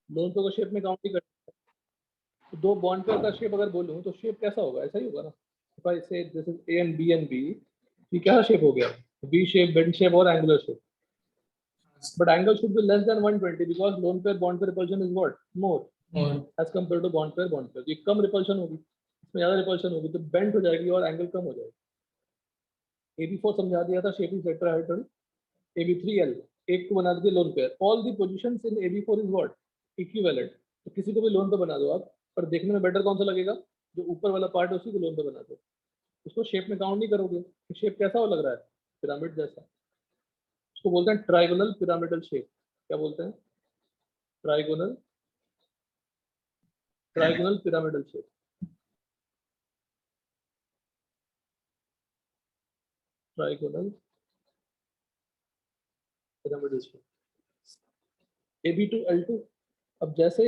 Loan पे को shape में काउंट नहीं करते। तो दो बॉन्ड पेयर का शेप अगर बोलूं तो शेप कैसा होगा, ऐसा ही होगा ना। If I say this is A and B, ये क्या शेप हो गया, वी शेप, बेंड शेप और angular shape. But angle should be less than 120 because lone pair bond pair repulsion is what? More as compared to bond pair bond pair. ये कम repulsion होगी, इसमें ज्यादा repulsion होगी तो bend हो जाएगी और angle कम हो जाएगा। AB4 समझा दिया था, shape is tetrahedral। AB3L एक को बना दिया lone pair। All the positions in AB4 is what? Equivalent। तो किसी को भी लोन पे बना दो आप, पर देखने में बेटर कौन सा लगेगा, जो ऊपर वाला पार्ट है उसी को लोन पे बना दो। उसको शेप में काउंट नहीं करोगे, शेप कैसा हो लग रहा है, पिरामिड जैसा। उसको बोलते हैं ट्राइगोनल पिरामिडल शेप। क्या बोलते हैं? Trigonal pyramidal shape. Trigonal pyramidal shape. AB2L2, अब जैसे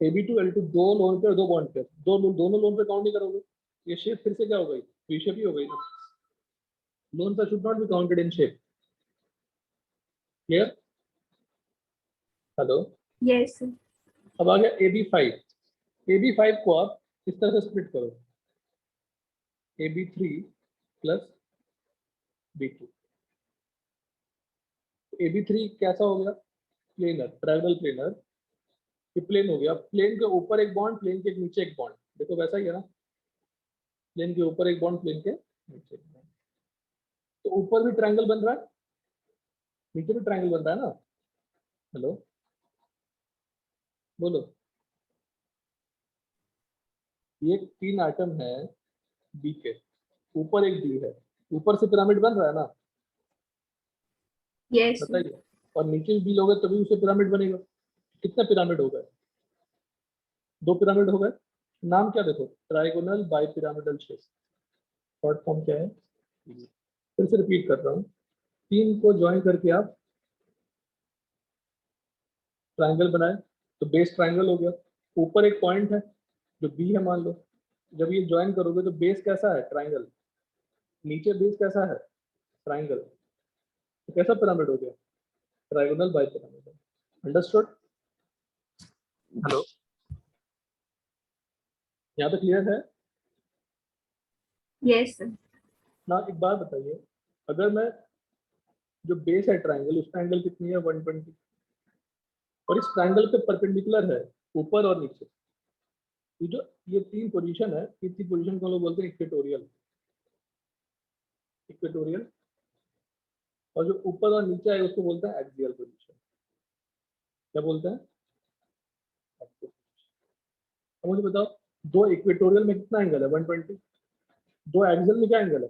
AB2L2 दो लोन पे दो बॉन्ड पे, दोनों लोन पे काउंट नहीं करोगे, ये शेप फिर से क्या हो गई, वी शेप ही हो गई ना। लोन पे should not be counted in shape. Clear? Hello? Yes. अब आ गया AB5। AB5 को आप इस तरह से स्प्लिट करो, AB3 प्लस B2। AB3 कैसा हो गया, प्लेनर, ट्रायंगल प्लेनर। ये प्लेन हो गया, प्लेन के ऊपर एक बॉन्ड, प्लेन के नीचे एक बॉन्ड, देखो वैसा ही है ना, प्लेन के ऊपर एक बॉन्ड, प्लेन के नीचे एक बॉन्ड। तो ऊपर भी ट्रायंगल बन रहा है, नीचे भी ट्रायंगल बन रहा है ना। हेलो, बोलो। ये 3 आइटम है बी के, ऊपर एक डी है, ऊपर से पिरामिड बन रहा है ना, यस। बताइए। और नीचे भी लोगे तभी उसे पिरामिड बनेगा। कितने पिरामिड हो गए, 2 पिरामिड हो गए। नाम क्या देखो, trigonal bi pyramidal shape. Short form क्या है, फिर से रिपीट कर रहा हूँ, 3 को ज्वाइन करके आप ट्राइंगल बनाए तो बेस ट्राइंगल हो गया। ऊपर एक पॉइंट है जो बी है मान लो, जब ये ज्वाइन करोगे तो बेस कैसा है, ट्राइंगल। नीचे बेस कैसा है, ट्राइंगल। तो कैसा पिरामिड हो गया, trigonal bi pyramidal. Understood? Hello, यहाँ तक क्लियर है यस। ना? एक बात बताइए, अगर मैं, जो बेस है ट्राइंगल, उसका एंगल कितनी है, 120, और इस ट्राइंगल पे परपेंडिकुलर है ऊपर और नीचे, ये जो ये 3 पोजीशन है, ये 3 पोजीशन को लोग बोलते हैं इक्वेटोरियल। इक्वेटोरियल, और जो ऊपर और नीचे है उसको बोलते हैं एक्सियल पोजीशन। क्या बोलते हैं, एक्सियल। अब मुझे बताओ, दो इक्वेटोरियल में कितना एंगल है, 120। दो एक्सियल में क्या एंगल है,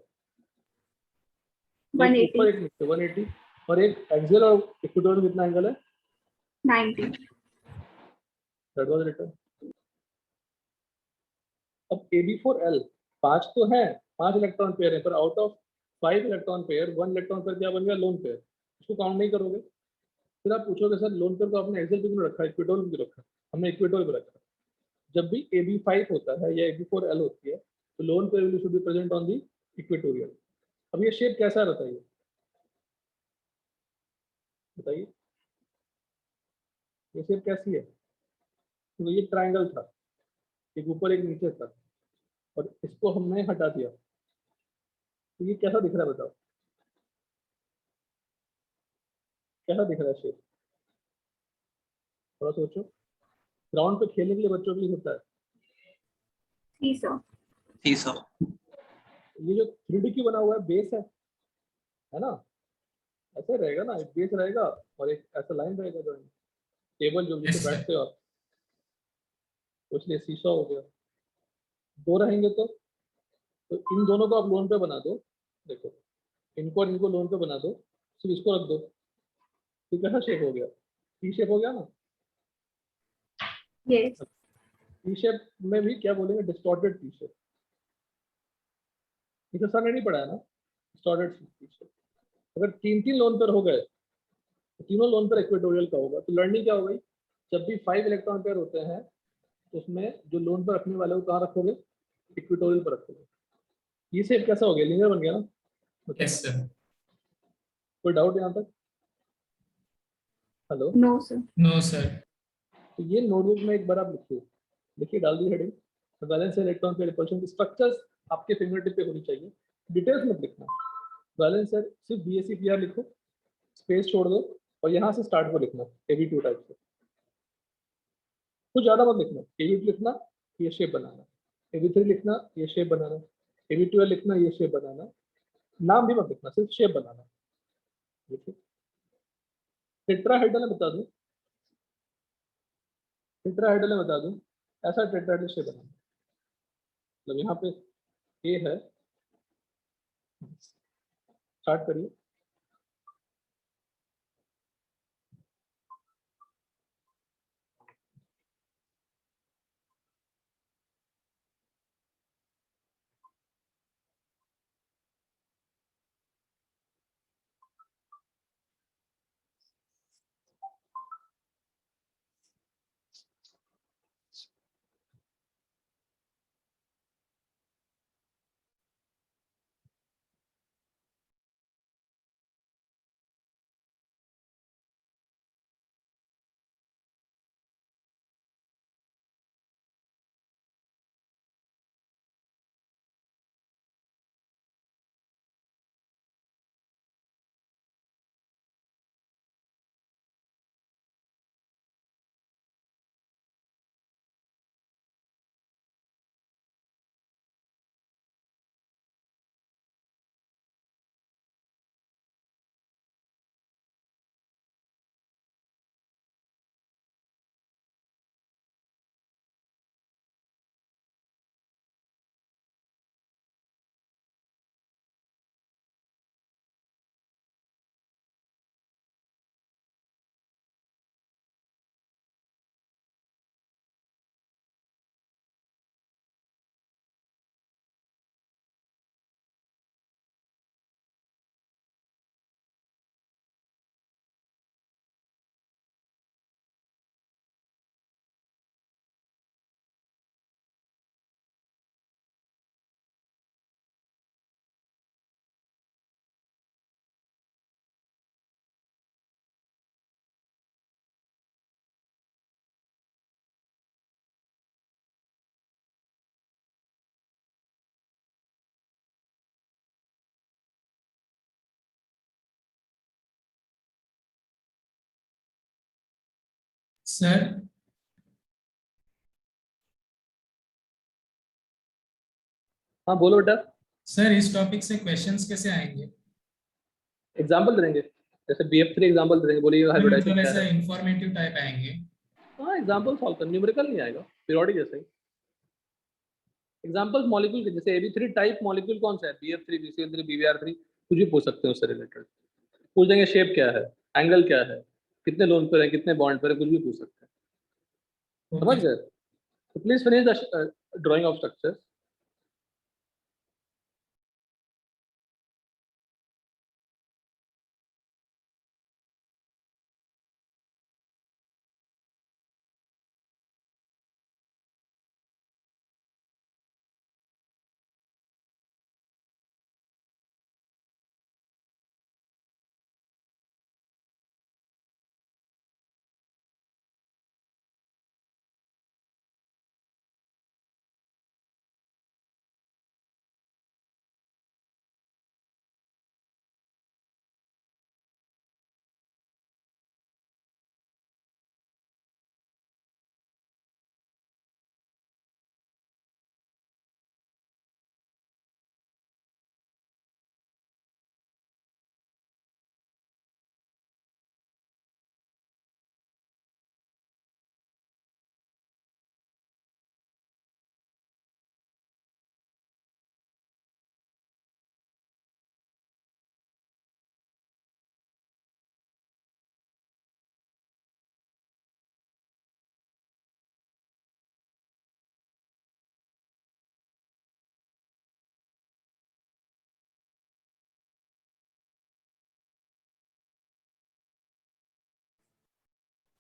एक 180। ऊपर एक नीचे, 180। और एक एक्सियल और इक्वेटोरियल में कितना एंगल है, 90। That was written. अब AB4L 5 तो है, 5 इलेक्ट्रॉन पेयर है, पर out of 5 electron pair 1 electron pair क्या बन गया, लोन पेयर। उसको काउंट नहीं करोगे। फिर आप पूछोगे सर लोन पेयर को आपने एक्सियल पे क्यों रखा है, इक्वेटोरियल पे क्यों रखा है। हमने इक्वेटोरियल पे रखा। जब भी AB5 होता है या AB4L होती है तो lone pair will should be present on the equatorial. अब ये शेप कैसा है बताइए, बताइए ये शेप कैसी है। तो ये ट्राइंगल था, एक ऊपर एक नीचे था, और इसको हमने हटा दिया, तो ये कैसा दिख रहा है बताओ, कैसा दिख रहा है शेप, थोड़ा सोचो। ग्राउंड पे खेलने के लिए बच्चों के लिए होता है। 300। ये जो 3D की बना हुआ है बेस है ना, ऐसे रहेगा ना, एक बेस रहेगा और एक ऐसा लाइन रहेगा जो टेबल जो जिससे बैठते हो आप, तो इसलिए सीसॉ हो गया। दो रहेंगे तो इन दोनों को आप लोन पे बना दो, देखो इनको और इनको लोन पे बना दो, सिर्फ इसको रख दो, तो कैसा शेप हो गया, टी शेप हो गया ना। यस। टी शेप में भी क्या बोलेंगे, डिस्टॉर्टेड टी शेप। इसे सर ने नहीं पढ़ा है ना, डिस्टॉर्टेड टी शेप। अगर 3 लोन पर हो गए तो तीनों लोन पर इक्वेटोरियल का होगा। तो लर्निंग क्या हो गई, जब भी 5 इलेक्ट्रॉन पेयर होते हैं तो उसमें जो लोन पर रखने वाले को कहाँ रखोगे, इक्वेटोरियल पर रखोगे। ये शेप कैसा हो गया, लीनियर बन गया ना। Yes sir. कोई डाउट यहाँ तक? Hello, No, sir. No sir. तो ये नोटबुक में एक बार आप लिखिए, देखिए डाल दी हेडिंग, वैलेंस इलेक्ट्रॉन के रिपल्शन की स्ट्रक्चर्स आपके फिंगर टिप पे होनी चाहिए, डिटेल्स मत लिखना। वैलेंस सिर्फ BSE-PR लिखो, स्पेस छोड़ दो और यहाँ से स्टार्ट को लिखना AB2 टाइप से, कुछ ज़्यादा मत लिखना। AB2 लिखना, ये शेप बनाना, AB3 लिखना, ये शेप बनाना, AB12 लिखना, ये शेप बनाना, नाम भी मत लिखना, सिर्फ शेप बनाना। देखिए टेट्राहेड्रल में बता दूं, टेट्राहेड्रल में बता दूं, ऐसा टेट्राहेड्रल शेप बनाना, मतलब यहाँ पे ए है, स्टार्ट करिए। सर हाँ बोलो बेटा। सर इस टॉपिक से क्वेश्चंस कैसे आएंगे? एग्जाम्पल देंगे, जैसे BF3 एग्जाम्पल देंगे, बोलिए नहीं, हाइब्रिडाइजेशन मतलब क्या ऐसा है। इंफॉर्मेटिव टाइप आएंगे। हाँ एग्जाम्पल सॉल्व कर, न्यूमेरिकल नहीं आएगा, पीरियोडिक जैसे ही एग्जाम्पल मॉलिक्यूल के, जैसे AB3 टाइप मॉलिक्यूल कौन सा है, BF3, BCl3, BBr3, कुछ भी पूछ सकते हैं उससे रिलेटेड। पूछ देंगे शेप क्या है, एंगल क्या है, कितने लोन पर है, कितने बॉन्ड पर है, कुछ भी पूछ सकते हैं। समझ ओके। गए? तो please finish the drying of structure.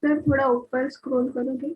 Sir थोड़ा ऊपर स्क्रॉल करोगे?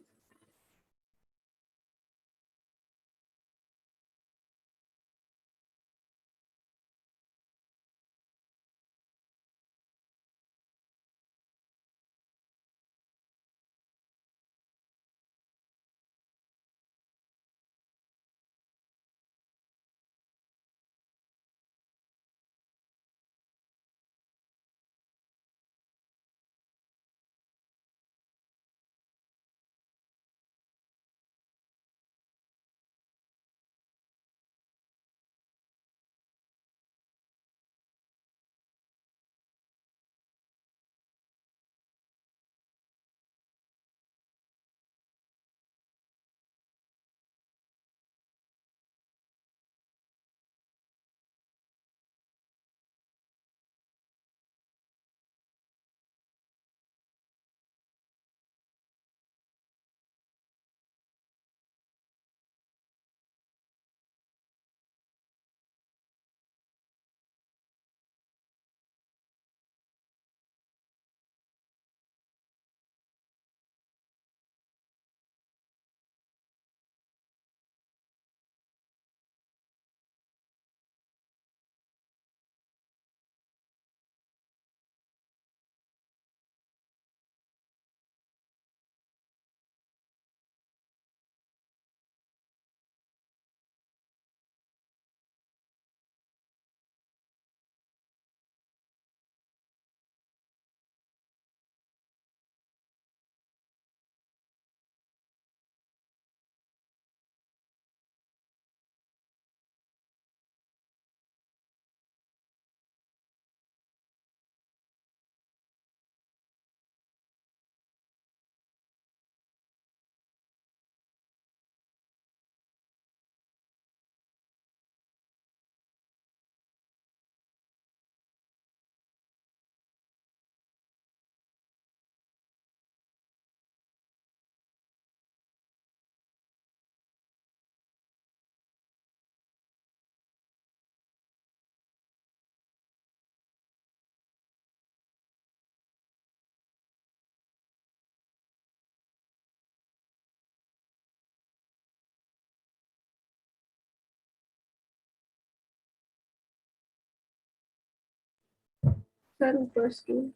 सर ऊपर स्क्रोल।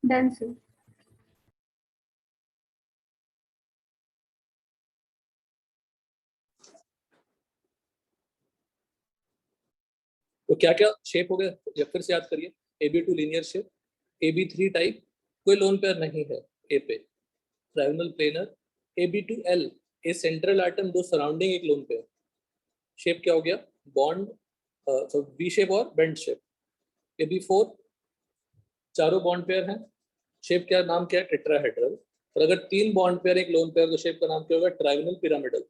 Done sir. तो क्या क्या शेप हो गया, या फिर से याद करिए। AB2 linear shape, AB3 type कोई लोन पेयर नहीं है ए पे, ट्रायंगल प्लेनर। AB2L ए सेंट्रल आइटम, दो सराउंडिंग एक लोन पेयर। शेप क्या हो गया, बॉन्ड, वी शेप और बेंड शेप। AB4 चारों बॉन्ड पेयर हैं, शेप क्या, नाम क्या है, टेट्राहेड्रल। और अगर तीन बॉन्ड पेयर एक लोन पेयर, तो शेप का नाम क्या होगा, ट्रायंगल पिरामिडल।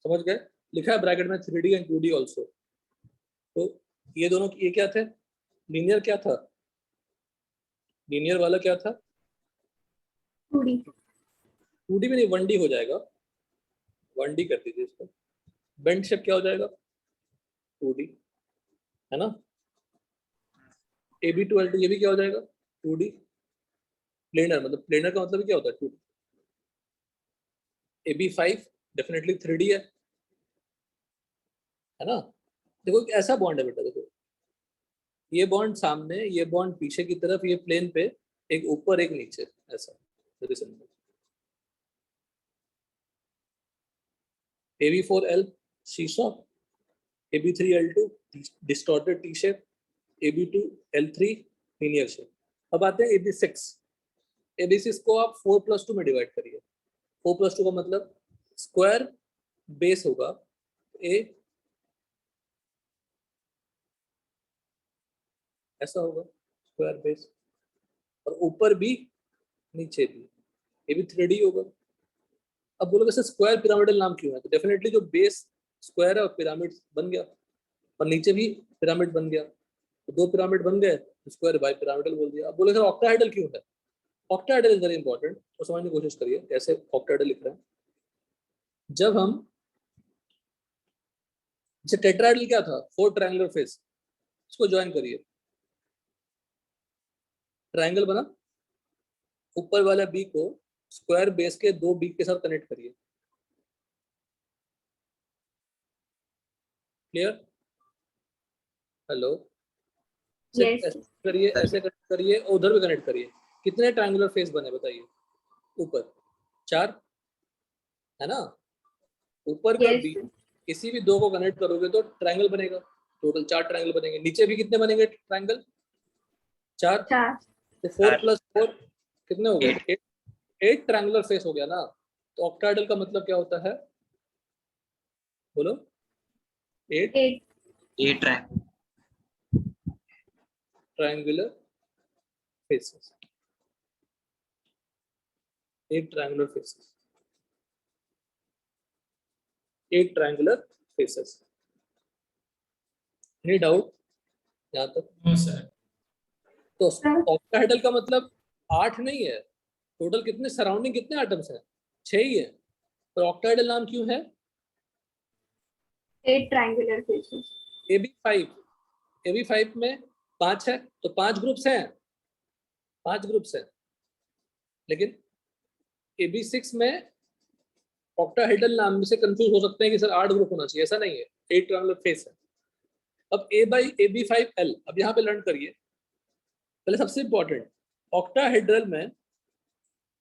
समझ गए, लिखा है ब्रैकेट में 3D एंड 2D ऑल्सो। तो ये दोनों, ये क्या थे, लीनियर क्या था, लीनियर वाला क्या था, 2D। 2D में नहीं, 1D हो जाएगा, 1D कर दीजिए इसको। बेंड शेप क्या हो जाएगा, 2D, है ना। AB2L2 ये भी क्या हो जाएगा, 2D। प्लेनर, मतलब प्लेनर का मतलब क्या होता है, 2D। AB5 डेफिनेटली 3D है ना। देखो एक ऐसा बॉन्ड है बेटा, देखो ये बॉन्ड सामने, ये बॉन्ड पीछे की तरफ, ये प्लेन पे, एक ऊपर एक नीचे, ऐसा। Very simple. AB4L शीशा, AB3L2 distorted T shape, AB2L3 linear shape. अब आते हैं AB6। AB6 को आप 4+2 में डिवाइड करिए। 4+2 का मतलब स्क्वायर बेस होगा ए, ऐसा होगा स्क्वायर बेस, और ऊपर भी नीचे भी, ये भी 3D होगा। अब बोलोगे सर स्क्वायर पिरामिडल नाम क्यों है, तो डेफिनेटली जो बेस स्क्वायर है और पिरामिड बन गया, और नीचे भी पिरामिड बन गया, तो दो पिरामिड बन गए, स्क्वायर बाय पिरामिडल बोल दिया। अब बोले सर ऑक्टाहेड्रल क्यों है, ऑक्टाहेड्रल इज वेरी इंपॉर्टेंट, तो समझने की कोशिश करिए कैसे ऑक्टाहेड्रल लिख रहे हैं। जब हम, जैसे टेट्राहेड्रल क्या था, 4 ट्रायंगुलर फेस, इसको ज्वाइन करिए, ट्रायंगल बना, ऊपर वाला बी को स्क्वायर बेस के दो बी के साथ कनेक्ट करिए। Clear, hello. यस ऐसे करिए, ऐसे कनेक्ट करिए, और उधर भी कनेक्ट करिए। कितने ट्रायंगुलर फेस बने बताइए, ऊपर 4 है ना, ऊपर का यस बी किसी भी दो को कनेक्ट करोगे तो ट्रायंगल बनेगा, टोटल 4 ट्रायंगल बनेंगे। नीचे भी कितने बनेंगे ट्रायंगल, 4, 4। तो 4+4 कितने हो गए, 8 ट्रायंगुलर फेस हो गया ना। तो ऑक्टाहेड्रल का मतलब क्या होता है, बोलो, 8 8। Triangular faces, 8 triangular faces, 8 triangular faces. Any doubt यहाँ तक। No sir. तो ऑक्टाहेड्रल का मतलब 8 नहीं है, टोटल कितने सराउंडिंग कितने एटम्स हैं? 6 ही है। पर ऑक्टाहेड्रल नाम क्यों है? 8 triangular faces. AB5 में 5 है तो 5 ग्रुप्स हैं, 5 ग्रुप्स हैं। लेकिन AB6 में ऑक्टाहेड्रल नाम से कंफ्यूज हो सकते हैं कि सर 8 ग्रुप होना चाहिए, ऐसा नहीं है, 8 ट्रायंगुलर फेस है। अब AB5L, अब यहाँ पे लर्न करिए। पहले सबसे इंपॉर्टेंट, ऑक्टाहेड्रल में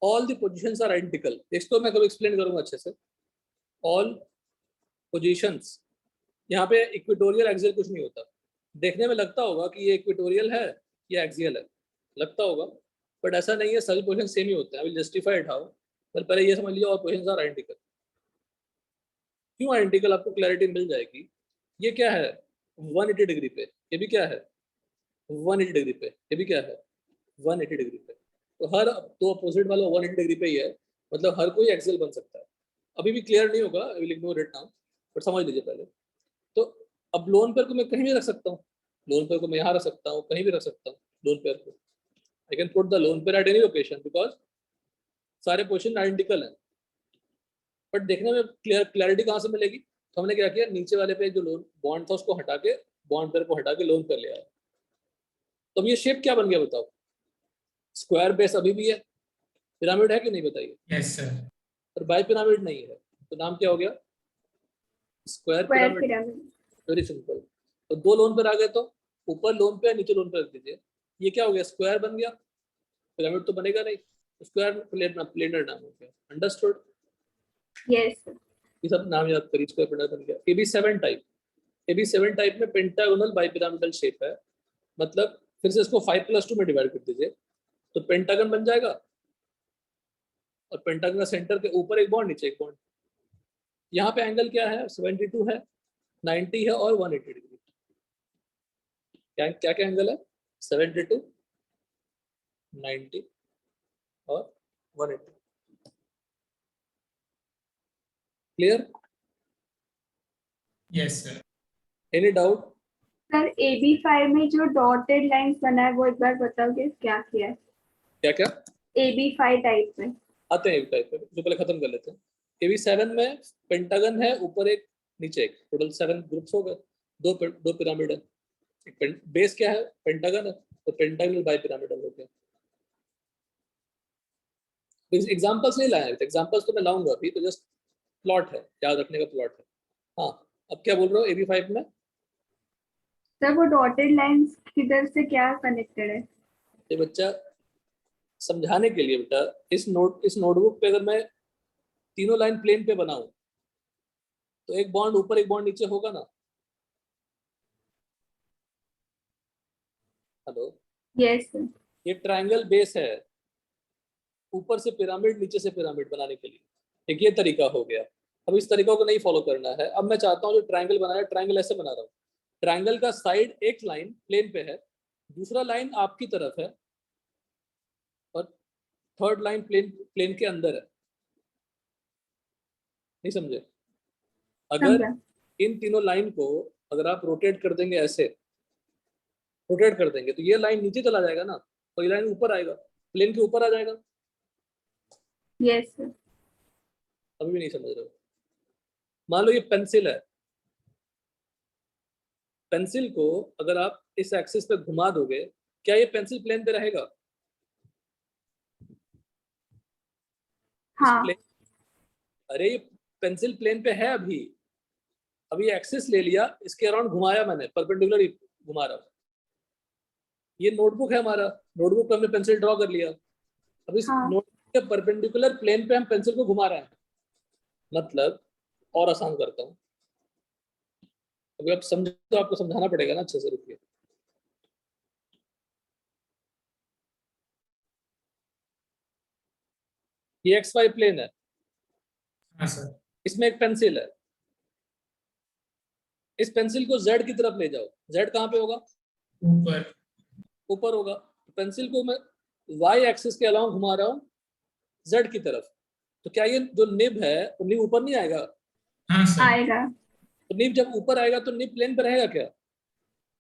all the positions are identical. इसको मैं कभी एक्सप्लेन करूंगा अच्छे से। ऑल पोजीशंस, यहाँ पे इक्वेटोरियल एक्सियल कुछ नहीं होता। देखने में लगता होगा कि ये इक्वेटोरियल है या एक्सियल है, लगता होगा, बट ऐसा नहीं है, सभी पोजीशन सेम ही होते हैं। I will justify it how, पर पहले ये समझ लिया ऑल पोजीशंस आर आइडेंटिकल। क्यों आइडेंटिकल, आपको क्लैरिटी मिल जाएगी। ये क्या है 180 डिग्री पे, ये भी क्या है 180 डिग्री पे, ये भी क्या है 180 डिग्री पे। तो हर दो अपोजिट वाला 180 डिग्री पे ही है, मतलब हर कोई एक्सियल बन सकता है। अभी भी क्लियर नहीं होगा, I will ignore it now, but समझ लीजिए पहले। तो अब लोन पेयर को मैं कहीं भी रख सकता हूँ, लोन पेयर को मैं यहाँ रख सकता हूँ, कहीं भी रख सकता हूँ लोन पेयर को। I can put the lone pair eight any location because सारे पोजीशन आइडेंटिकल हैं। बट देखने में क्लैरिटी कहाँ से मिलेगी? तो हमने क्या किया, नीचे वाले पे जो लोन बॉन्ड था उसको हटा के, बॉन्ड पेयर को हटा के लोन पेयर ले आया। तो अब ये शेप क्या बन गया बताओ? स्क्वायर बेस अभी भी है, पिरामिड है कि नहीं बताइए? Yes sir. और बाई पिरामिड नहीं है, तो नाम क्या हो गया? Square Square pyramid. pyramid. Very simple. तो दो लोन पेयर आ गए, तो ऊपर लोन पेयर नीचे लोन पेयर रख दीजिए। ये क्या हो गया? स्क्वायर बन गया। पिरामिड तो बनेगा नहीं, स्क्वायर प्लेनर नाम हो गया। अंडरस्टूड? Yes. ये सब नाम याद करिए। स्क्वायर प्लेनर बन गया। AB7 टाइप, AB7 टाइप में पेंटागोनल बाइपिरामिडल शेप है, मतलब फिर से इसको 5+2 में डिवाइड कर दीजिए तो पेंटागन बन जाएगा। और पेंटागन का सेंटर के ऊपर एक बॉन्ड, नीचे एक बॉन्ड। यहाँ पे एंगल क्या है? 72 है, 90 है और 180 डिग्री। क्या क्या क्या एंगल है? 72, 90 और 180। Clear? Yes sir. Any doubt? Sir AB5 में जो डॉटेड लाइंस बना है वो एक बार बताओगे क्या किया है? क्या क्या AB5 टाइप में आते हैं टाइप पे, जो पहले खत्म कर लेते हैं। AB7 में पेंटागन है, ऊपर एक नीचे एक, टोटल 7 ग्रुप्स हो गए। दो पिरामिड है। एक बेस क्या है? पेंटागन है, तो पेंटागनल बाइपिरामिडल हो गया। एग्जांपल्स नहीं लाए, एग्जांपल्स तो मैं लाऊंगा अभी, तो जस्ट प्लॉट है, याद रखने का प्लॉट है। हाँ, अब क्या बोल रहे हो AB5 में? सर वो डॉटेड लाइंस किधर से क्या कनेक्टेड है? ये बच्चा समझाने के लिए, बेटा इस नोटबुक पे अगर मैं तीनों लाइन प्लेन पे बनाऊं तो एक बॉन्ड ऊपर एक बॉन्ड नीचे होगा ना। हेलो? Yes sir. ये ट्रायंगल बेस है, ऊपर से पिरामिड नीचे से पिरामिड बनाने के लिए एक ये तरीका हो गया। अब इस तरीका को नहीं फॉलो करना है। अब मैं चाहता हूँ जो ट्रायंगल बनाया है, ट्रायंगल ऐसे बना रहा हूँ। ट्रायंगल का साइड एक लाइन प्लेन पे है, दूसरा लाइन आपकी तरफ है, और थर्ड लाइन प्लेन के अंदर है। नहीं समझे? अगर समझा। इन तीनों लाइन को अगर आप रोटेट कर देंगे, ऐसे रोटेट कर देंगे, तो ये लाइन नीचे चला जाएगा ना, और ये लाइन ऊपर आएगा, प्लेन के ऊपर आ जाएगा। Yes sir. अभी भी नहीं समझ रहे हो? मान लो ये पेंसिल है, पेंसिल को अगर आप इस एक्सिस पे घुमा दोगे, क्या ये पेंसिल प्लेन पे रहेगा? हाँ। अरे ये पेंसिल प्लेन पे है अभी, अभी एक्सिस ले लिया, इसके अराउंड घुमाया मैंने, परपेंडिकुलर घुमा रहा हूं। ये नोटबुक है हमारा, नोटबुक पे हमने पेंसिल ड्रॉ कर लिया। अब इस हाँ। नोटबुक के परपेंडिकुलर प्लेन पे हम पेंसिल को घुमा रहे हैं। मतलब और आसान करता हूँ, अभी आप समझो तो आपको समझाना पड़ेगा ना अच्छे से, रुकिए। ये XY प्लेन है, हाँ सर। इसमें एक पेंसिल है। इस पेंसिल को Z की तरफ ले जाओ, Z कहाँ पे होगा? ऊपर। ऊपर होगा। पेंसिल को मैं Y एक्सिस के अलावा घुमा रहा हूँ Z की तरफ, तो क्या ये जो निब है वो निब ऊपर नहीं आएगा? हाँ सर। आएगा। तो निब जब ऊपर आएगा तो निब प्लेन पे रहेगा क्या?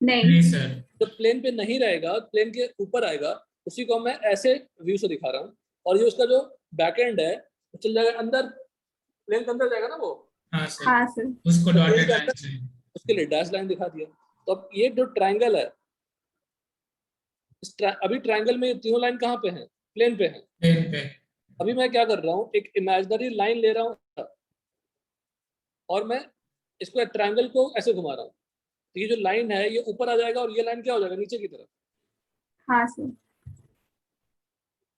नहीं। नहीं सर। जब प्लेन पे नहीं रहेगा, प्लेन के ऊपर आएगा, उसी को मैं ऐसे व्यू से दिखा रहा हूँ। और ये उसका जो बैक एंड है वो चल जाएगा अंदर, प्लेन के अंदर जाएगा ना वो, हाँ सर, हाँ सर, उसको तो डॉटेड प्लेन के लाइन अंदर चाहिए। उसके लिए डैश लाइन दिखा दिया। तो अब ये जो ट्रायंगल है, अभी ट्रायंगल में ये तीनों लाइन कहाँ पे हैं? प्लेन पे हैं। प्लेन पे। अभी मैं क्या कर रहा हूँ, एक इमेजिनरी लाइन ले रहा हूँ और मैं इसको ट्रायंगल को ऐसे घुमा रहा हूँ, तो ये जो लाइन है ये ऊपर आ जाएगा और ये लाइन क्या हो जाएगा? नीचे की तरफ। हाँ सर,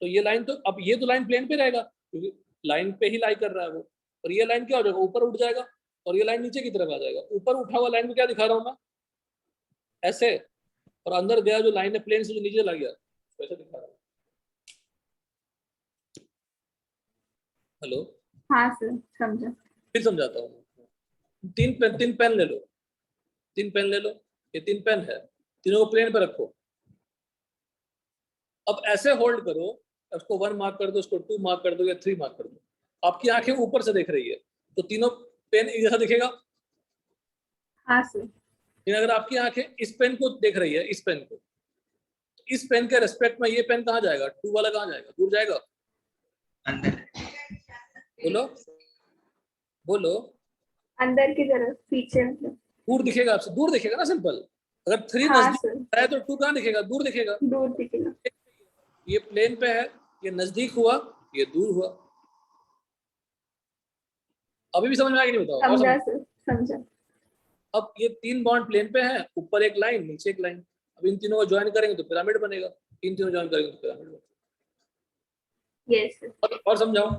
तो ये लाइन, तो अब ये तो लाइन प्लेन पे रहेगा क्योंकि लाइन पे ही लाई कर रहा है वो, और ये लाइन क्या हो जाएगा? ऊपर उठ जाएगा और ये लाइन नीचे की तरफ आ जाएगा। ऊपर उठा हुआ लाइन को क्या दिखा रहा हूँ मैं? ऐसे। और अंदर गया जो लाइन है प्लेन से जो नीचे चला गया वैसे दिखा रहा हूँ। हेलो, हाँ सर, समझा। फिर समझाता हूँ। तीन पेन ले लो, 3 पेन ले लो, ये 3 पेन है, तीनों को प्लेन पे रखो। अब ऐसे होल्ड करो, उसको 1 मार्क कर दो, उसको 2 मार्क कर दो या 3 मार्क कर दो। आपकी आंखें ऊपर से देख रही है तो तीनों पेन एक जैसा दिखेगा। हाँ सर, लेकिन अगर आपकी आंखें इस पेन को देख रही है, इस पेन को, इस पेन के रेस्पेक्ट में ये पेन कहाँ जाएगा? 2 वाला कहाँ जाएगा? दूर जाएगा। अंदर। बोलो बोलो, अंदर की तरफ, पीछे मतलब। दूर दिखेगा आपसे, दूर दिखेगा ना, सिंपल। अगर 3 हाँ नजदीक सर, है तो 2 कहाँ दिखेगा? दूर दिखेगा। दूर दिखेगा। ये प्लेन पे है, ये नजदीक हुआ, ये दूर हुआ। अभी भी समझ में आ गया? नहीं बताओ और समझा समझ। सर, समझा। अब ये 3 बॉन्ड प्लेन पे हैं, ऊपर एक लाइन नीचे एक लाइन। अब इन तीनों को ज्वाइन करेंगे तो पिरामिड बनेगा, इन तीनों ज्वाइन करेंगे तो पिरामिड बनेगा। Yes sir. और समझाओ,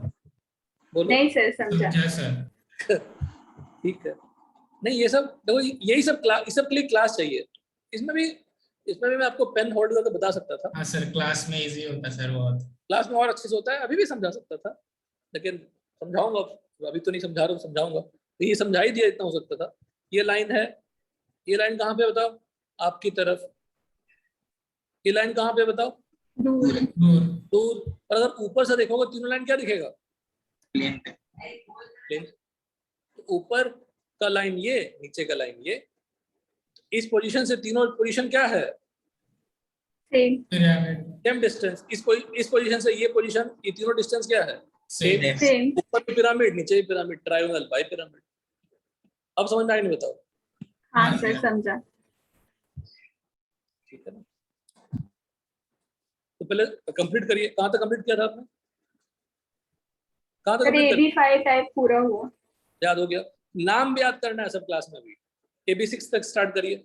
बोलो। नहीं सर, समझा। समझा सर। ठीक है। नहीं, ये सब देखो, यही सब क्लास, इस सब के लिए क्लास चाहिए। इसमें भी मैं आपको पेन होल्ड करके बता सकता था, हाँ सर, क्लास में इजी होता सर बहुत। क्लास में और अच्छे से होता है, अभी भी समझा सकता था, लेकिन समझाऊंगा। अभी तो नहीं समझा रहा हूँ, समझाऊंगा। तो ये समझा ही दिया, इतना हो सकता था। ये लाइन है, ये लाइन कहाँ पे बताओ? आपकी तरफ। ये लाइन कहाँ पे बताओ? दूर। दूर। दूर। और अगर ऊपर से देखोगे तीनों लाइन क्या दिखेगा? प्लेन पे। प्लेन। तो ऊपर का लाइन ये, नीचे का लाइन ये, इस पोजीशन से तीनों पोजीशन क्या है? सेम। पिरामिड। Same distance. इस पोजीशन से ये पोजीशन, ये तीनों डिस्टेंस क्या है? सेम। सेम। सेम। ऊपर भी पिरामिड, नीचे भी पिरामिड, ट्रायंगल बाई पिरामिड। अब समझ में आया? नहीं बताओ। हाँ हाँ सर, सर। समझा। ठीक है ना? तो पहले कंप्लीट करिए। कहाँ तक कंप्लीट किया था आपने? कहाँ तक सर कंप्लीट कर? AB5 टाइप पूरा हुआ। याद हो गया? नाम भी याद करना है सब क्लास में। भी AB6 तक स्टार्ट करिए।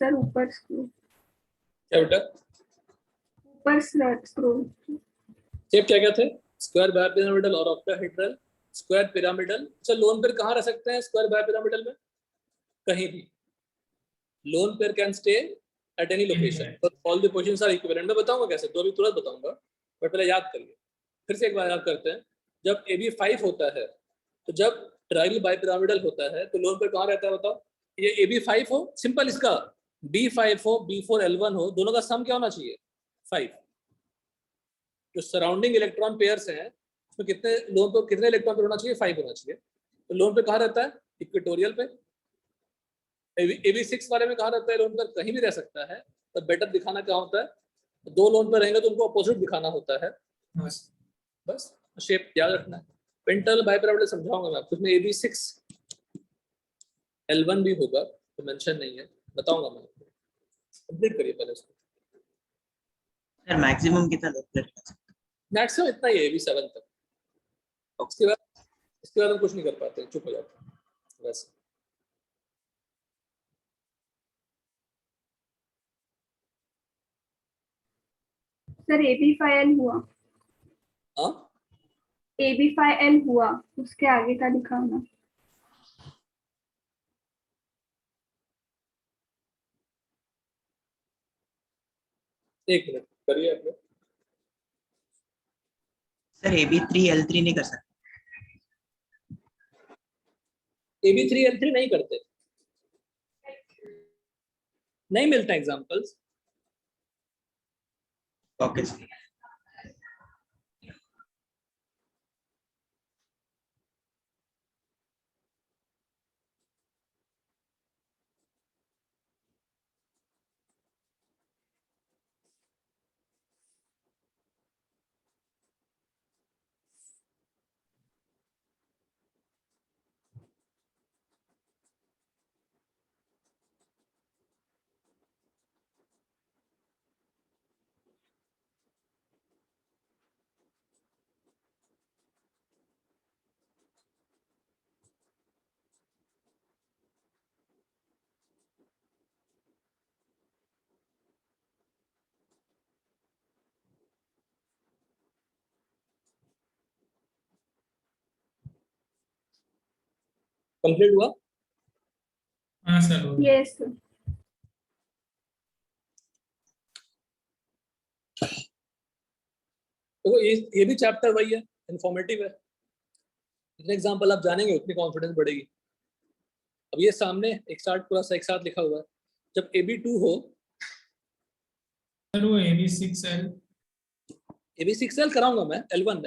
सर ऊपर स्क्रू, क्या बेटा? ऊपर स्क्रू। शेप क्या क्या थे? स्क्वायर, बायपिरामिडल और ऑक्टाहेड्रल। Square, pyramidal. अच्छा, लोन पेयर कहाँ रह सकते हैं स्क्वायर बायपिरामिडल में? कहीं भी lone pair can stay at any location all the positions are equivalent. मैं बताऊंगा कैसे, तो अभी तुरंत बताऊंगा, बट पहले याद करिए, फिर से एक बार याद करते हैं। जब AB5 होता है, तो जब ट्रायंगल बाइपिरामिडल होता है, तो लोन पेयर कहाँ रहता है बताओ? ये AB5 हो, सिंपल इसका B5 हो, B4L1 हो, दोनों का सम क्या होना चाहिए? 5। जो सराउंडिंग इलेक्ट्रॉन पेयर्स हैं उसमें कितने लोन पे कितने इलेक्ट्रॉन पेयर होना चाहिए? 5 होना चाहिए। तो लोन पे कहाँ रहता है? इक्वेटोरियल पे। AB6 वाले में कहाँ रहता है लोन पेयर? कहीं भी रह सकता है, तो बेटर दिखाना क्या होता है? दो लोन पे रहेंगे तो उनको अपोजिट दिखाना होता है, बस शेप याद रखना है। पेंटल बाइपिरामिडल समझाऊंगा मैं आपको, उसमें AB6L1 भी होगा, तो मेंशन नहीं है, बताऊंगा मैं आपको। कंप्लीट करिए पहले इसको। सर मैक्सिमम कितना लोड पेयर कर सकते मैक्सिमम इतना ही है AB7 तक। इसके बाद हम कुछ नहीं कर पाते, चुप हो जाते हैं वैसे। सर AB5L हुआ, हाँ AB5L हुआ, उसके आगे का दिखाओ ना। एक मिनट करिए आप लोग। सर AB3L3 नहीं कर सकते? AB3L3 नहीं करते, नहीं मिलता एग्जांपल्स। Okay sir. कंप्लीट हुआ? हाँ सर हो गया। Yes sir. तो ये भी चैप्टर वही है, इंफॉर्मेटिव है। जितने एग्जांपल आप जानेंगे उतनी कॉन्फिडेंस बढ़ेगी। अब ये सामने एक साथ पूरा एक साथ लिखा हुआ है। जब AB2 हो, सर वो AB6L AB6L कराऊंगा मैं, L1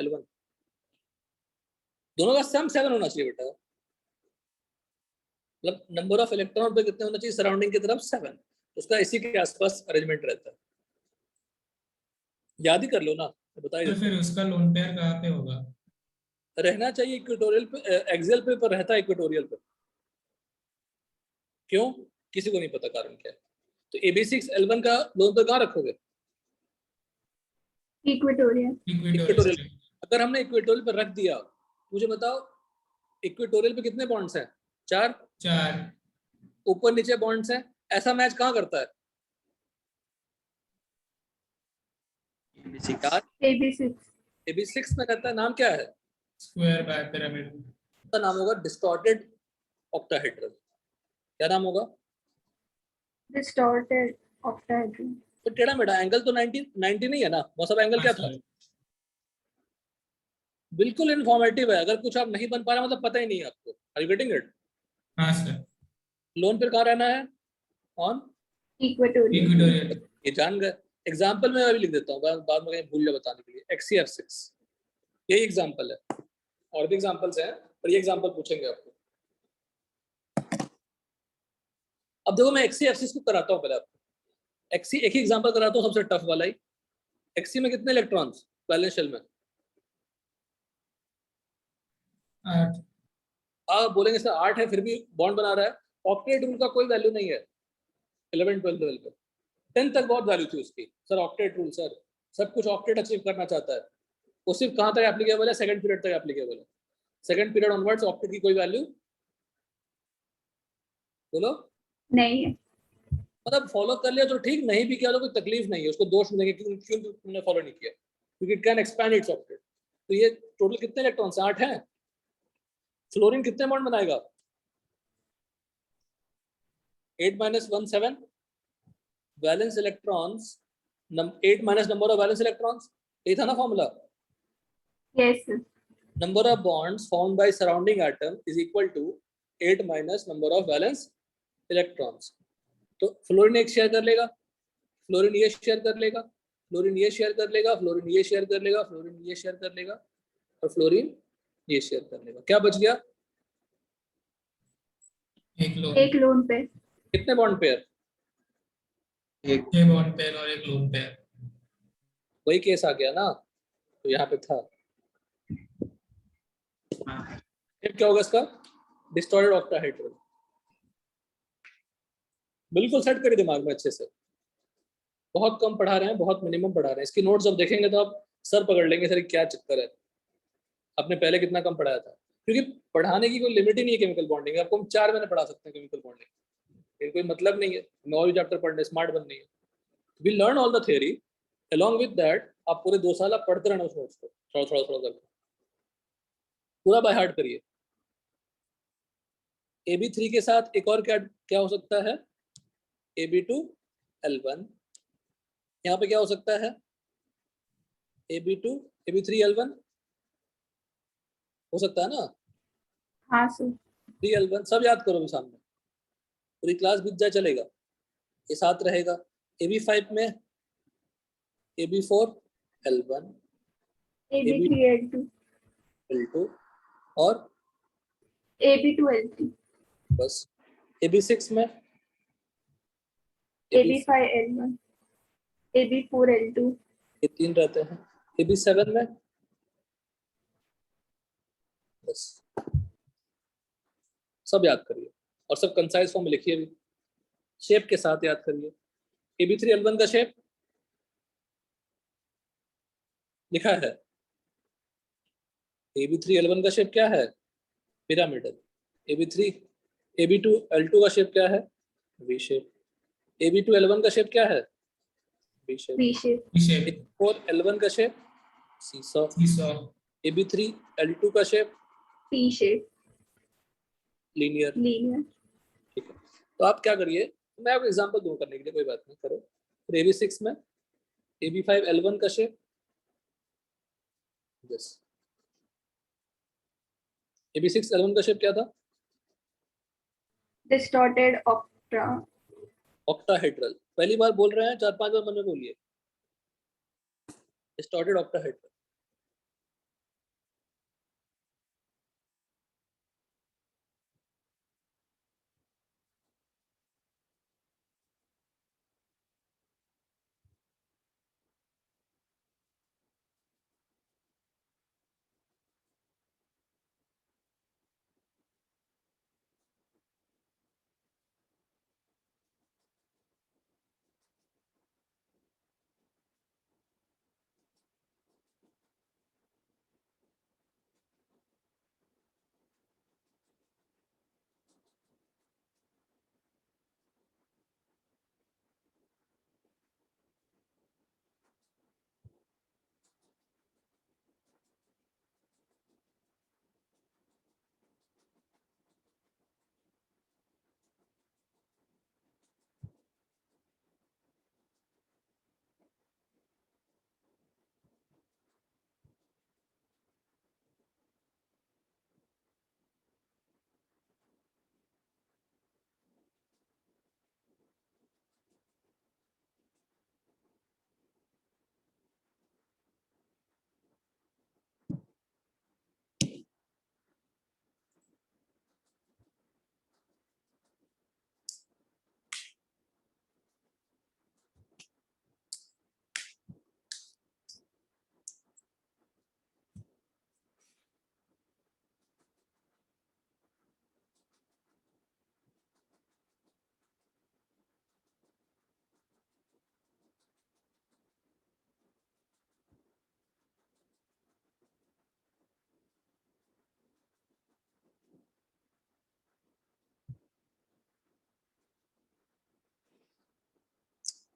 दोनों का सम 7 होना चाहिए बेटा। मतलब नंबर ऑफ इलेक्ट्रॉन पे कितने होना चाहिए सराउंडिंग की तरफ? 7। उसका इसी के आसपास अरेंजमेंट रहता है, याद ही कर लो ना, बता ही तो देता फिर उसका लोन पेयर कहाँ पे होगा? हूं। रहना चाहिए इक्वेटोरियल पे, एक्सियल पे, पर रहता है इक्वेटोरियल पे। क्यों? किसी को नहीं पता कारण क्या है। तो AB6L1 का लोन पे कहाँ रखोगे? इक्वेटोरियल। Equatorial equatorial. अगर हमने इक्वेटोरियल पे रख दिया, मुझे बताओ इक्वेटोरियल पे कितने बॉन्ड्स हैं? 4। 4। ऊपर नीचे बॉन्ड्स हैं, ऐसा मैच कहाँ करता है? AB6 4। AB6। AB6 में रहता है, नाम क्या है? स्क्वायर बाइपिरामिड। उसका नाम होगा डिस्टॉर्टेड ऑक्टाहेड्रल। क्या नाम होगा? Distorted octahedral. तो टेढ़ा मेढ़ा एंगल तो 90 नहीं है ना? मौसम एंगल हाँ क्या था? सर। बिल्कुल इन्फॉर्मेटिव है। अगर कुछ आप नहीं बन पा रहा मतलब पता ही नहीं है आपको। Are you getting it? हाँ सर। लोन पे कहाँ रहना है? On equatorial. इक्वेटोरियल। ये जान गए। एग्जाम्पल में अभी लिख देता हूँ, बाद में कहीं भूल जाए बताने के लिए। XCF6 यही एग्जाम्पल है, और भी एग्जाम्पल्स हैं, पर ये एग्जाम्पल पूछेंगे आपको। अब देखो मैं XCF6 को कराता हूँ पहले आपको। XC एक ही एग्जाम्पल कराता हूँ, सबसे टफ वाला ही। XC में कितने इलेक्ट्रॉन्स वैलेंस शेल में? 8। आप बोलेंगे सर 8 है फिर भी बॉन्ड बना रहा है। ऑक्टेट रूल का कोई वैल्यू नहीं है 11 12 लेवल पे। 10 तक बहुत वैल्यू थी उसकी। सर ऑक्टेट रूल, सर सब कुछ ऑक्टेट अचीव करना चाहता है। वो सिर्फ कहाँ तक एप्लीकेबल है? सेकंड पीरियड तक एप्लीकेबल है। सेकंड पीरियड ऑनवर्ड्स ऑक्टेट की कोई वैल्यू बोलो। नहीं है। मतलब फॉलो कर लिया तो ठीक, नहीं भी किया तो कोई तकलीफ नहीं है, उसको दोष मिलेंगे कि क्यों तुमने फॉलो नहीं किया, क्योंकि it can expand it's octet. तो ये टोटल कितने इलेक्ट्रॉन्स? 8 हैं। फ्लोरीन कितने बॉन्ड बनाएगा? 8 minus 1 7 valence electrons 8 minus number of valence electrons, ये था ना formula. Yes, sir. Number of bonds formed by surrounding atom is equal to 8 minus number of valence electrons. तो फ्लोरीन एक share कर लेगा, फ्लोरीन ये शेयर कर लेगा, फ्लोरीन ये शेयर कर लेगा, फ्लोरीन ये शेयर कर लेगा, फ्लोरीन ये शेयर कर लेगा और फ्लोरीन ये शेयर कर लेगा. क्या बच गया? एक लोन पे. कितने बॉन्ड पेयर? एक बॉन्ड पेयर और एक लोन पेयर. वही केस आ गया ना, तो यहाँ पे था. हाँ, फिर क्या होगा इसका? Distorted octahedral. बिल्कुल सेट करिए दिमाग में अच्छे से. बहुत कम पढ़ा रहे हैं, बहुत मिनिमम पढ़ा रहे हैं. इसकी नोट्स जब देखेंगे तो आप सर पकड़ लेंगे, सर क्या चक्कर है, आपने पहले कितना कम पढ़ाया था. क्योंकि पढ़ाने की कोई लिमिट ही नहीं है केमिकल बॉन्डिंग. आपको हम 4 महीने पढ़ा सकते हैं केमिकल बॉन्डिंग, लेकिन कोई मतलब नहीं है. हमें और भी चैप्टर पढ़ने, स्मार्ट बननी है. We learn all the theory, along with that आप पूरे 2 साल आप पढ़ते रहना उस नोट्स को, थोड़ा थोड़ा थोड़ा करके पूरा बाय हार्ट करिए. AB3 के साथ एक और क्या क्या हो सकता है? AB2L1. यहाँ पे क्या हो सकता है? AB3L1 हो सकता है ना. हाँ सर. 3L1 सब याद करो भी सामने, पूरी क्लास बीत जाए चलेगा. ये साथ रहेगा. AB5 में AB4L1, AB3L2, L2 और AB2L3, बस. AB6 में AB5L1, AB4L2, ये 3 रहते हैं. AB7 में बस. सब याद करिए और सब कंसाइज फॉर्म में लिखिए भी, शेप के साथ याद करिए. AB3L1 का शेप लिखा है. AB3L1 का शेप क्या है? पिरामिडल. AB2L2 का शेप क्या है? V shape. AB2L1 का शेप क्या है? V shape. V shape, AB4L1 का शेप सीसॉ. AB3L2 का shape T shape, linear. linear, ठीक है. तो आप क्या करिए, मैं आपको एग्जांपल दूं करने के लिए, कोई बात नहीं, करो. फिर AB6 में AB5L1 का शेप यस. AB6L1 का शेप क्या था? distorted octa, octahedral. पहली बार बोल रहे हैं, 4-5 बार मन में बोलिए. Distorted octahedral.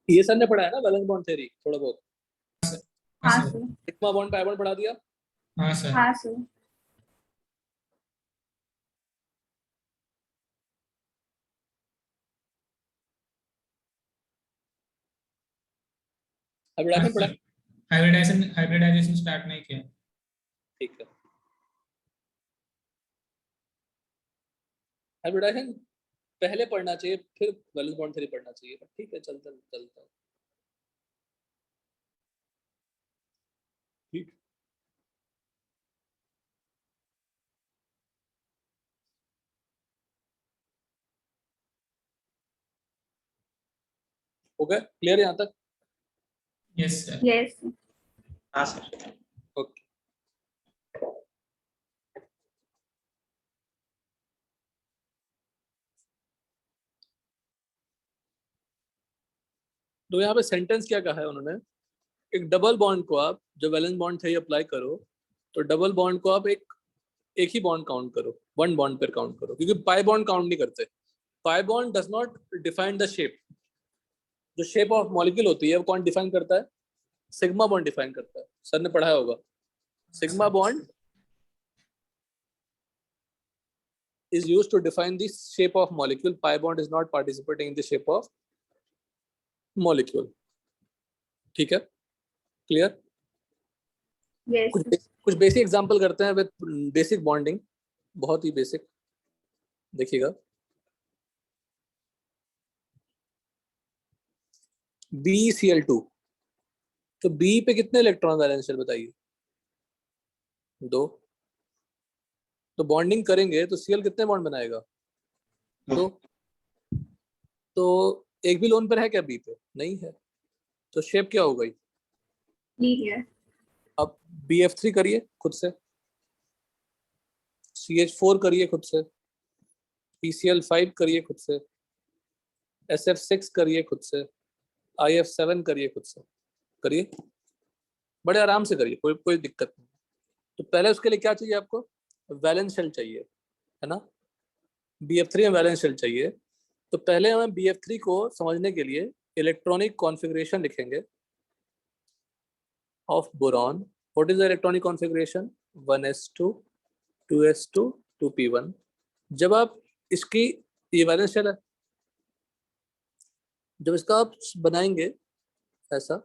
ये सर ने पढ़ा है ना वैलेंस बॉन्ड थ्योरी थोड़ा बहुत. हाँ sir. Sigma bond pi bond पढ़ा दिया. हाँ सर. हाँ सर. हाइब्रिडाइजेशन पढ़ा है? हाइब्रिडाइजेशन स्टार्ट नहीं किया। ठीक है, हाइब्रिडाइजेशन पहले पढ़ना चाहिए, फिर वैलेंस बॉन्ड थ्योरी पढ़ना चाहिए, पर ठीक है, चलता चलता। ठीक, हो गया क्लियर यहाँ तक? Yes sir. यस हाँ सर। ओके, तो यहाँ पे सेंटेंस क्या कहा है उन्होंने, एक डबल बॉन्ड को आप जब वैलेंस बॉन्ड थ्योरी अप्लाई करो तो डबल बॉन्ड को आप एक ही बॉन्ड काउंट करो, वन बॉन्ड पर काउंट करो, क्योंकि पाई बॉन्ड काउंट नहीं करते। Pi bond does not define the shape. जो शेप ऑफ मॉलिक्यूल होती है वो कौन डिफाइन करता है? सिग्मा बॉन्ड डिफाइन करता है, सर ने पढ़ाया होगा। Sigma bond is used to define the shape of molecule. Pi bond is not participating in the shape of molecule. ठीक है, क्लियर? यस कुछ बेसिक एग्जांपल करते हैं विद बेसिक बॉन्डिंग, बहुत ही बेसिक। देखिएगा, BeCl2, तो B पे कितने इलेक्ट्रॉन वैलेंस शेल बताइए? 2। तो बॉन्डिंग करेंगे तो Cl कितने बॉन्ड बनाएगा? 2। तो एक भी लोन पर है क्या B पे? नहीं है, तो शेप क्या हो गई? लीनियर। अब BF3 करिए खुद से, CH4 करिए खुद से, PCl5 करिए खुद से, SF6 करिए खुद से, IF7 करिए खुद से, करिए, बड़े आराम से करिए, कोई दिक्कत नहीं। तो पहले उसके लिए क्या चाहिए आपको? वैलेंस शेल चाहिए, है ना? BF3 में वैलेंस शेल चाहिए, तो पहले हमें BF3 को समझने के लिए इलेक्ट्रॉनिक कॉन्फ़िगरेशन लिखेंगे of boron. What is the electronic configuration? 1s2 2s2 2p1। जब आप इसकी, ये वैलेंस शेल है, जब इसका आप बनाएंगे ऐसा,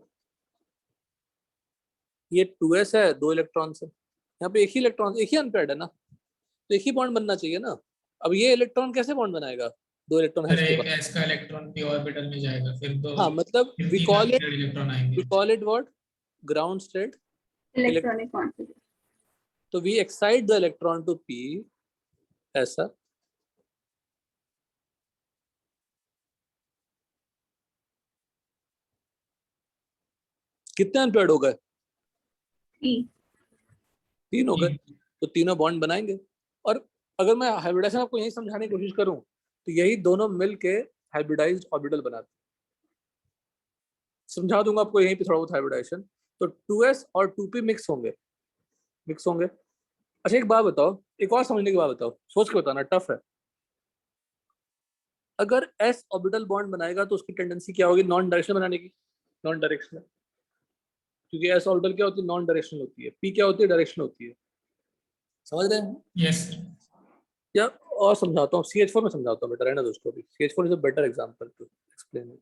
ये 2s है, 2 इलेक्ट्रॉन है, यहाँ पे एक ही इलेक्ट्रॉन, एक ही अनपेयर्ड है ना, तो एक ही बॉन्ड बनना चाहिए ना। अब ये इलेक्ट्रॉन कैसे बॉन्ड बनाएगा? 2 इलेक्ट्रॉन है सर इसके एक पास। s का इलेक्ट्रॉन p ऑर्बिटल में जाएगा, फिर तो हाँ, मतलब फिर वी 3 कॉल अनपेयर्ड इलेक्ट्रॉन आएंगे। It what? Ground state electronic configuration. तो we excite the electron to p ऐसा, कितने अनपेयर्ड हो गए? 3 हो गए, तो तीनों बॉन्ड बनाएंगे। और अगर मैं हाइब्रिडाइजेशन आपको यही समझाने की कोशिश करूं तो यही दोनों मिलके हाइब्रिडाइज्ड ऑर्बिटल बनाते हैं। समझा दूंगा आपको यहीं पे थोड़ा बहुत हाइब्रिडाइजेशन। तो 2s और 2p मिक्स होंगे। अच्छा एक बात बताओ, एक और समझने की बात बताओ, सोच के बताना, टफ है। अगर s ऑर्बिटल बॉन्ड बनाएगा तो उसकी टेंडेंसी क्या होगी? नॉन डायरेक्शनल बनाने की। नॉन डायरेक्शनल, क्योंकि s ऑर्बिटल क्या होती है? नॉन डायरेक्शनल होती है। p क्या होती है? डायरेक्शनल होती है। समझ रहे हैं? यस या और समझाता हूँ, CH4 में समझाता हूँ बेटा, रहना दोस्तों भी। CH4 is a better example to explain it.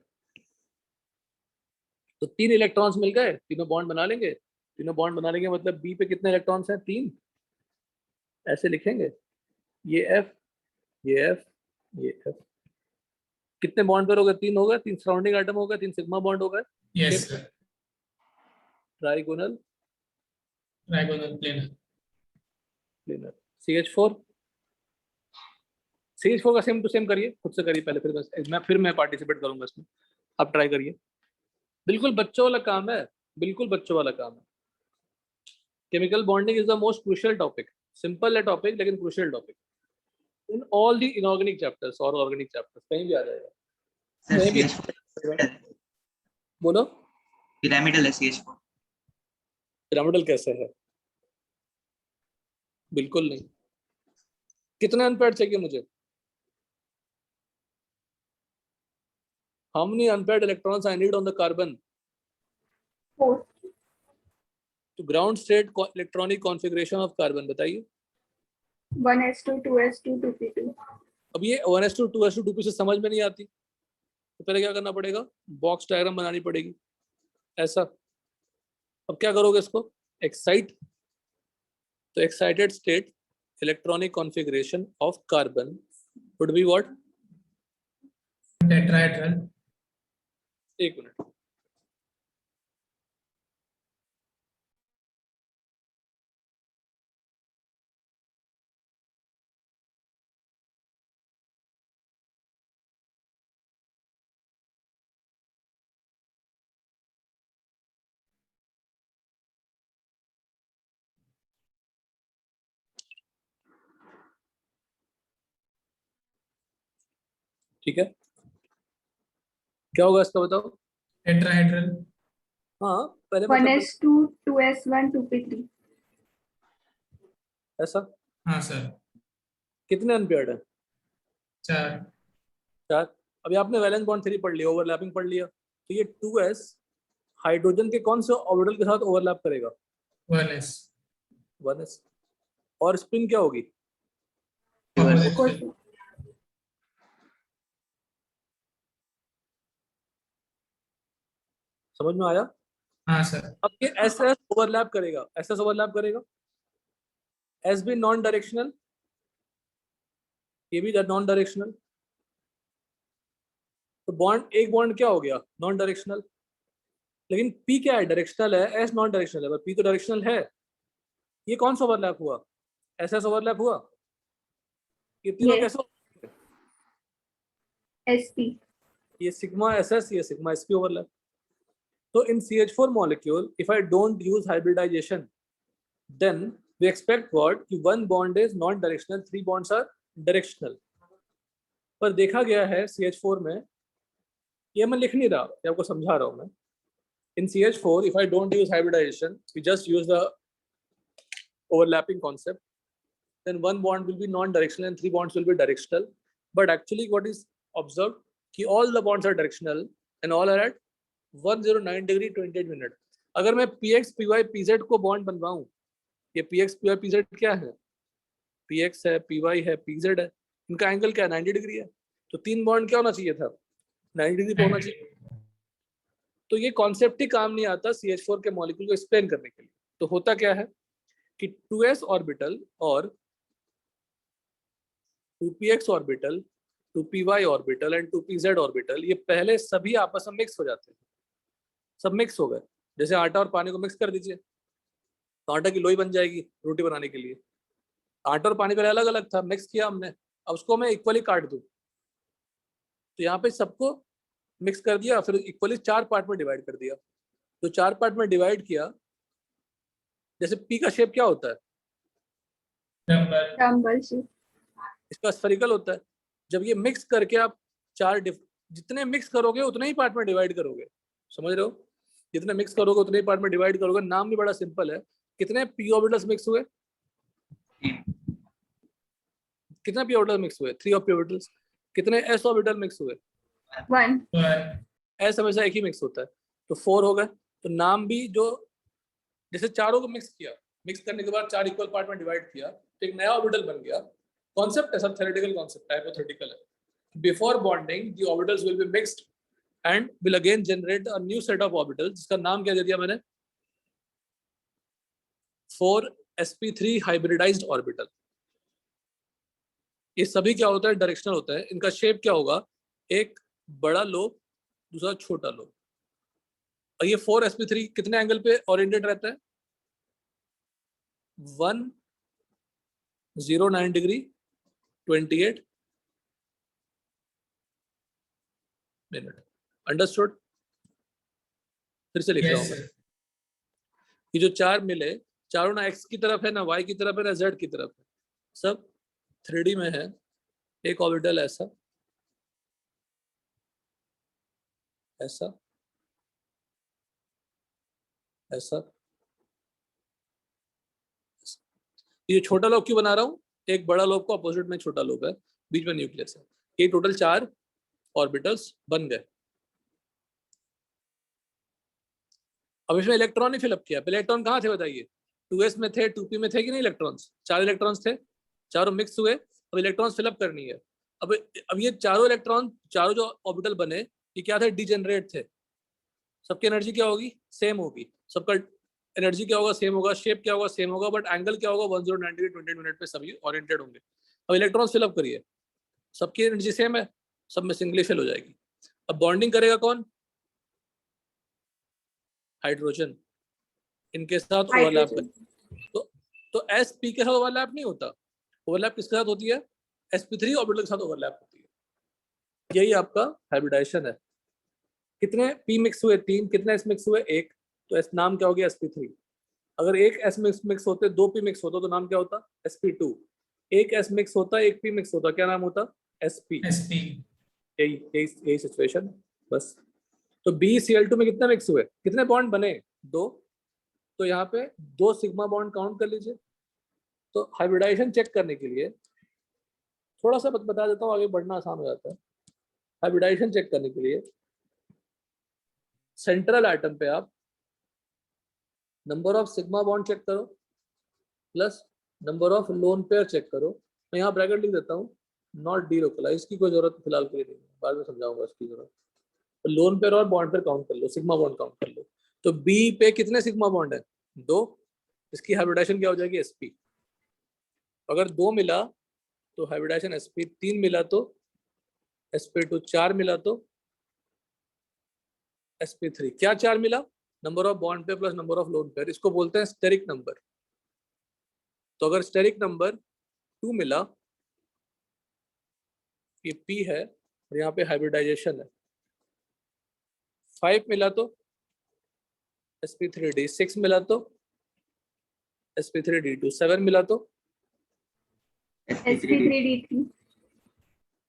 तो 3 इलेक्ट्रॉन्स मिल गए, तीनों बॉन्ड बना लेंगे। तीनों बॉन्ड बना लेंगे मतलब B पे कितने इलेक्ट्रॉन्स हैं? 3। ऐसे लिखेंगे, ये F, ये F, ये F। कितने बॉन्ड पर हो गए? 3 हो गए, 3 सराउंडिंग आइटम हो गए, 3 सिग्मा बॉन्ड हो गए। Yes sir. Trigonal trigonal planar. Planar. CH4, CH4 का सेम टू सेम करिए, खुद से करिए पहले, फिर मैं पार्टिसिपेट करूंगा इसमें। आप ट्राई करिए, बिल्कुल बच्चों वाला काम है, बिल्कुल बच्चों वाला काम है। Chemical bonding is the most crucial topic. Simple है टॉपिक लेकिन crucial topic in all the inorganic chapters और ऑर्गेनिक चैप्टर्स, कहीं भी आ जाएगा। सर कहीं भी CH4 बोलो, पिरामिडल है CH4। पिरामिडल कैसे है? बिल्कुल नहीं। कितने अनपेयर्ड चाहिए मुझे? How many unpaired electrons I need on the carbon? 4। तो ground state electronic configuration of carbon बताइए। 1s2 2s2 2p2। अब ये 1s2 2s2 2p से समझ में नहीं आती, तो पहले क्या करना पड़ेगा? बॉक्स डायग्राम बनानी पड़ेगी। ऐसा। अब क्या करोगे इसको, एक्साइट, तो excited state electronic configuration of carbon would be what? Tetrahedral. एक मिनट, ठीक है, क्या होगा इसका बताओ? टेट्राहेड्रल। हाँ पहले मतलब 1s2 2s1 2p3। ऐसा। हाँ सर। कितने अनपेयर्ड है? 4। 4। अभी आपने वैलेंस बॉन्ड थ्री पढ़ लिया, ओवरलैपिंग पढ़ लिया, तो ये 2s हाइड्रोजन के कौन से ऑर्बिटल के साथ ओवरलैप करेगा? 1s। 1s। और स्पिन क्या होगी? Opposite। समझ में आया? हाँ सर। अब ये एस एस ओवरलैप करेगा, एस एस ओवरलैप करेगा, एस भी नॉन डायरेक्शनल, ये भी नॉन डायरेक्शनल, तो बॉन्ड, एक बॉन्ड क्या हो गया? Non directional. लेकिन पी क्या है? डायरेक्शनल है, एस नॉन डायरेक्शनल है, पर पी तो डायरेक्शनल है। ये कौन सा ओवरलैप हुआ? एस एस ओवरलैप हुआ। ये तीनों Yes. कैसे? sp। ये सिग्मा एस एस, ये sigma S P overlap. So in CH4 molecule, if I don't use hybridization, then we expect what? कि one bond is non-directional, 3 bonds are directional. पर देखा गया है CH4 में, ये मैं लिख नहीं रहा, ये आपको समझा रहा हूँ मैं। In CH4, if I don't use hybridization, we just use the overlapping concept, then one bond will be non-directional and 3 bonds will be directional. But actually, what is observed? कि all the bonds are directional and all are at 109 degree 28 minute. अगर मैं px py pz को bond बनवाऊं, ये px py pz क्या है? px है, py है, pz है, इनका एंगल क्या है? 90 डिग्री है। तो 3 बॉन्ड क्या होना चाहिए था? 90 डिग्री पे होना चाहिए। तो ये कॉन्सेप्ट ही काम नहीं आता CH4 के मॉलिक्यूल को एक्सप्लेन करने के लिए। तो होता क्या है कि 2s ऑर्बिटल और 2px orbital, 2py orbital and 2pz orbital, ये पहले सभी आपस में मिक्स हो जाते हैं। सब मिक्स हो गए, जैसे आटा और पानी को मिक्स कर दीजिए तो आटा की लोई बन जाएगी रोटी बनाने के लिए। आटा और पानी पहले अलग अलग था, मिक्स किया हमने, अब उसको मैं इक्वली काट दूं, तो यहाँ पे सबको मिक्स कर दिया, फिर इक्वली 4 पार्ट में डिवाइड कर दिया। तो 4 पार्ट में डिवाइड किया, जैसे पी का शेप क्या होता है? Dumbbell shape. इसका स्फेरिकल होता है। जब ये मिक्स करके आप जितने मिक्स करोगे उतने ही पार्ट में डिवाइड करोगे, समझ रहे हो? जितने मिक्स करोगे उतने ही पार्ट में डिवाइड करोगे। नाम भी बड़ा सिंपल है। कितने पी ऑर्बिटल्स मिक्स हुए? कितने पी ऑर्बिटल मिक्स हुए? 3 पी ऑर्बिटल्स। कितने एस ऑर्बिटल मिक्स हुए? 1। एस हमेशा एक ही मिक्स होता है, तो 4 हो गए। तो नाम भी जो, जैसे चारों को मिक्स किया, मिक्स करने के बाद 4 इक्वल पार्ट में डिवाइड किया तो एक नया ऑर्बिटल बन गया। कॉन्सेप्ट है सब थ्योरेटिकल कॉन्सेप्ट, हाइपोथेटिकल है। Before bonding the orbitals will be mixed and will again generate a new set of orbitals, जिसका नाम क्या दे दिया मैंने? 4sp3 hybridised orbital. ये सभी क्या होता है? डायरेक्शनल होता है। इनका शेप क्या होगा? एक बड़ा लोब, दूसरा छोटा लोब। और ये 4sp3 कितने एंगल पे ओरिएंटेड रहता है? 109 डिग्री 28 मिनट। अंडरस्टूड? फिर से लिख रहा हूं मैं। ये जो 4 मिले, चारों ना x की तरफ है, ना y की तरफ है, ना z की तरफ है, सब 3D में है। एक ऑर्बिटल ऐसा, ऐसा, ऐसा। ये छोटा लोब क्यों बना रहा हूँ? एक बड़ा लोब को अपोजिट में छोटा लोब है, बीच में न्यूक्लियस है। ये टोटल 4 ऑर्बिटल्स बन गए। अब इसमें इलेक्ट्रॉन ही फिलअप किया। पहले इलेक्ट्रॉन कहाँ थे बताइए? 2s में थे, 2p में थे कि नहीं इलेक्ट्रॉन्स? 4 इलेक्ट्रॉन्स थे, चारों मिक्स हुए। अब इलेक्ट्रॉन्स फिलअप करनी है। अब ये चारों इलेक्ट्रॉन, चारों जो ऑर्बिटल बने, ये क्या थे? डिजेनरेट थे। सबकी एनर्जी क्या होगी, सेम होगी, सबका एनर्जी क्या होगा, सेम होगा, शेप क्या होगा, सेम होगा, बट एंगल क्या होगा 1090 20 मिनट पे सभी ओरिएंटेड होंगे। अब इलेक्ट्रॉन्स फिलअप करिए, सबकी एनर्जी सेम है, सब में सिंगली फिल हो जाएगी। अब बॉन्डिंग करेगा कौन, हाइड्रोजन, इनके साथ ओवरलैप हाइड्रोजन। तो sp के साथ ओवरलैप नहीं होता, ओवरलैप किसके साथ होती है, sp3 ऑर्बिटल के साथ ओवरलैप होती है। यही आपका हाइब्रिडाइजेशन है। कितने p मिक्स हुए, 3, कितने s मिक्स हुए, 1, तो s नाम क्या हो गया, sp3। अगर एक s मिक्स होते, 2 p मिक्स होता तो नाम क्या होता, sp2। एक s मिक्स होता, एक p मिक्स होता, क्या नाम होता, sp। SP। यही यही यही सिचुएशन बस। तो BCl2 में कितने मिक्स हुए, कितने बॉन्ड बने, 2, तो यहाँ पे 2 सिग्मा बॉन्ड काउंट कर लीजिए। तो हाइब्रिडाइजेशन चेक करने के लिए थोड़ा सा बता देता हूँ, आगे बढ़ना आसान हो जाता है। हाइब्रिडाइजेशन चेक करने के लिए सेंट्रल एटम पे आप number of sigma bond check करो plus number of lone pair check करो। मैं यहाँ ब्रैकेट लिख देता हूँ, नॉट डीलोकलाइज, इसकी कोई जरूरत फिलहाल के लिए नहीं है, बाद में समझाऊंगा इसकी जरूरत। तो लोन पेयर और बॉन्ड पेयर काउंट कर लो, सिग्मा बॉन्ड काउंट कर लो। तो बी पे कितने सिग्मा बॉन्ड है, 2, इसकी हाइब्रिडाइजेशन क्या हो जाएगी, sp। अगर 2 मिला तो हाइब्रिडाइजेशन sp, 3 मिला तो sp2, 4 मिला तो sp3। क्या 4 मिला, number of bond pair plus number of lone pair, इसको बोलते हैं स्टेरिक नंबर। तो अगर स्टेरिक नंबर 2 मिला, ये p है और यहाँ पे हाइब्रिडाइजेशन है, 5 मिला तो sp3d, 6 मिला तो sp3d2, 7 मिला तो sp3d3।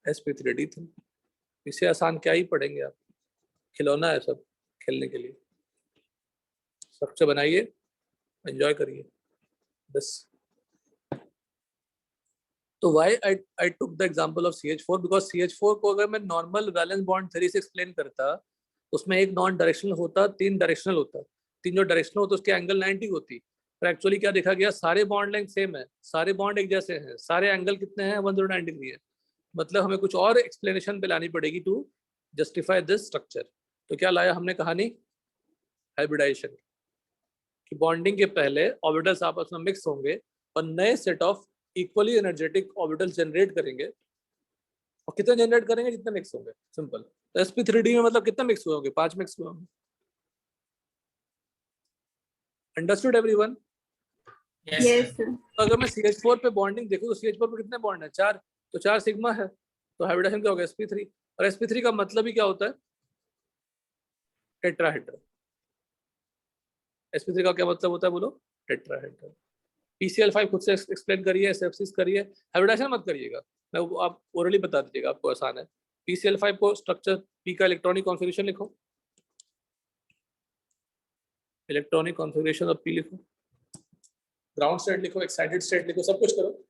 sp3d3। इससे आसान क्या ही पढ़ेंगे आप, खिलौना है सब खेलने के लिए, सबसे बनाइए, एंजॉय करिए बस। तो why I took the example of CH4 because CH4 को अगर मैं नॉर्मल वैलेंस बॉन्ड थ्योरी से एक्सप्लेन करता, उसमें एक नॉन डायरेक्शनल होता, 3 डायरेक्शनल होता, 3 जो डायरेक्शनल होता उसके एंगल 90 होती। पर एक्चुअली क्या देखा गया, सारे बॉन्ड लेंथ सेम है, सारे बॉन्ड एक जैसे हैं, सारे एंगल कितने हैं, 109 डिग्री है। मतलब हमें कुछ और एक्सप्लेनेशन पे लानी पड़ेगी टू जस्टिफाई दिस स्ट्रक्चर। तो क्या लाया हमने कहानी, हाइब्रिडाइजेशन की। बॉन्डिंग के पहले ऑर्बिटल्स आपस में मिक्स होंगे और नए set of equally energetic orbitals generate करेंगे। और कितने जनरेट करेंगे, जितने मिक्स होंगे, सिंपल। तो sp3d में मतलब कितने मिक्स हुए होंगे, 5 मिक्स हुए होंगे। Understood everyone? Yes, yes sir. तो अगर मैं CH4 पे बॉन्डिंग देखूं तो CH4 पे कितने बॉन्ड है, 4, तो 4 सिग्मा है, तो हाइब्रिडाइजेशन क्या होगा, sp3। और sp3 का मतलब ही क्या होता है, टेट्राहेड्रल। sp3 का क्या मतलब होता है, बोलो, टेट्राहेड्रल। PCl5 खुद से एक्सप्लेन करिए, SFCs करिए, हाइब्रिडाइजेशन मत करिएगा, मैं आप ओरली बता दीजिएगा, आपको आसान है। PCl5 को स्ट्रक्चर, P का इलेक्ट्रॉनिक कॉन्फ़िगरेशन लिखो, इलेक्ट्रॉनिक कॉन्फ़िगरेशन ऑफ P लिखो, ग्राउंड स्टेट लिखो, एक्साइटेड स्टेट लिखो, सब कुछ करो।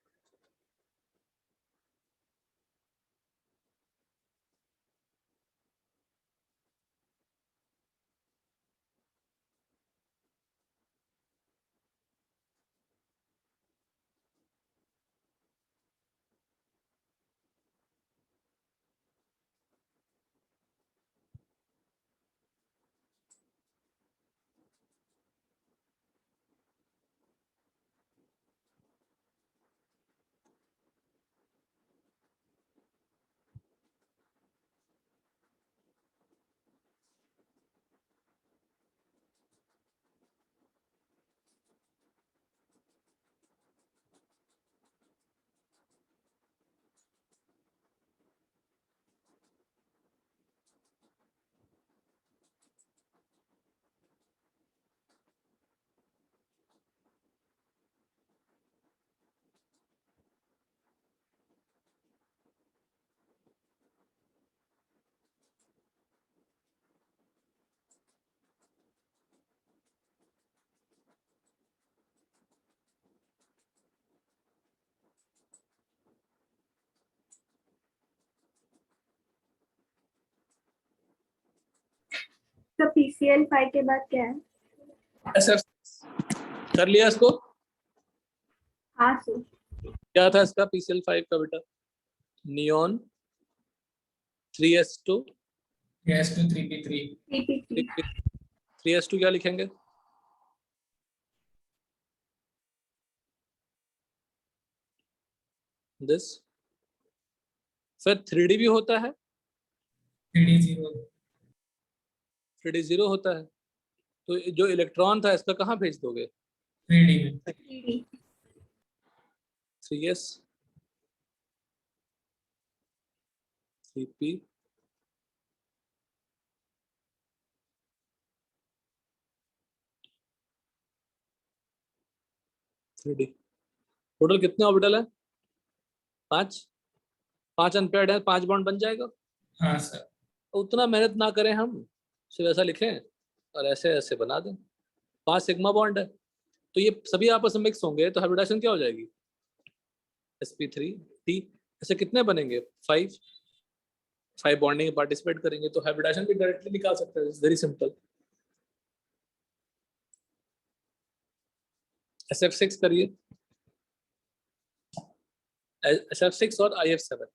तो PCl5 के बाद क्या है? SF कर लिया इसको, हाँ सर। क्या था इसका PCl5 का बेटा, neon 3s2 Yes to 3p3. PP3। 3s2 क्या लिखेंगे? दिस। फिर 3d भी होता है, 3d 0, 3d 0 होता है, तो जो इलेक्ट्रॉन था इसका कहाँ भेज दोगे? 3d में। 3D 3s 3p 3d। Total कितने ऑर्बिटल है? 5। 5 अनपेयर्ड है, 5 बॉन्ड बन जाएगा। हाँ सर। तो उतना मेहनत ना करें हम, सिर्फ ऐसा लिखें और ऐसे ऐसे बना दें। 5 सिग्मा बॉन्ड है, तो ये सभी आपस में मिक्स होंगे तो हाइब्रिडाइजेशन क्या हो जाएगी? sp3t। ऐसे कितने बनेंगे? 5। 5 बॉन्डिंग पार्टिसिपेट करेंगे तो हाइब्रिडाइजेशन भी डायरेक्टली निकाल सकते हैं, वेरी सिंपल। sf6 करिए, sf6 और if7।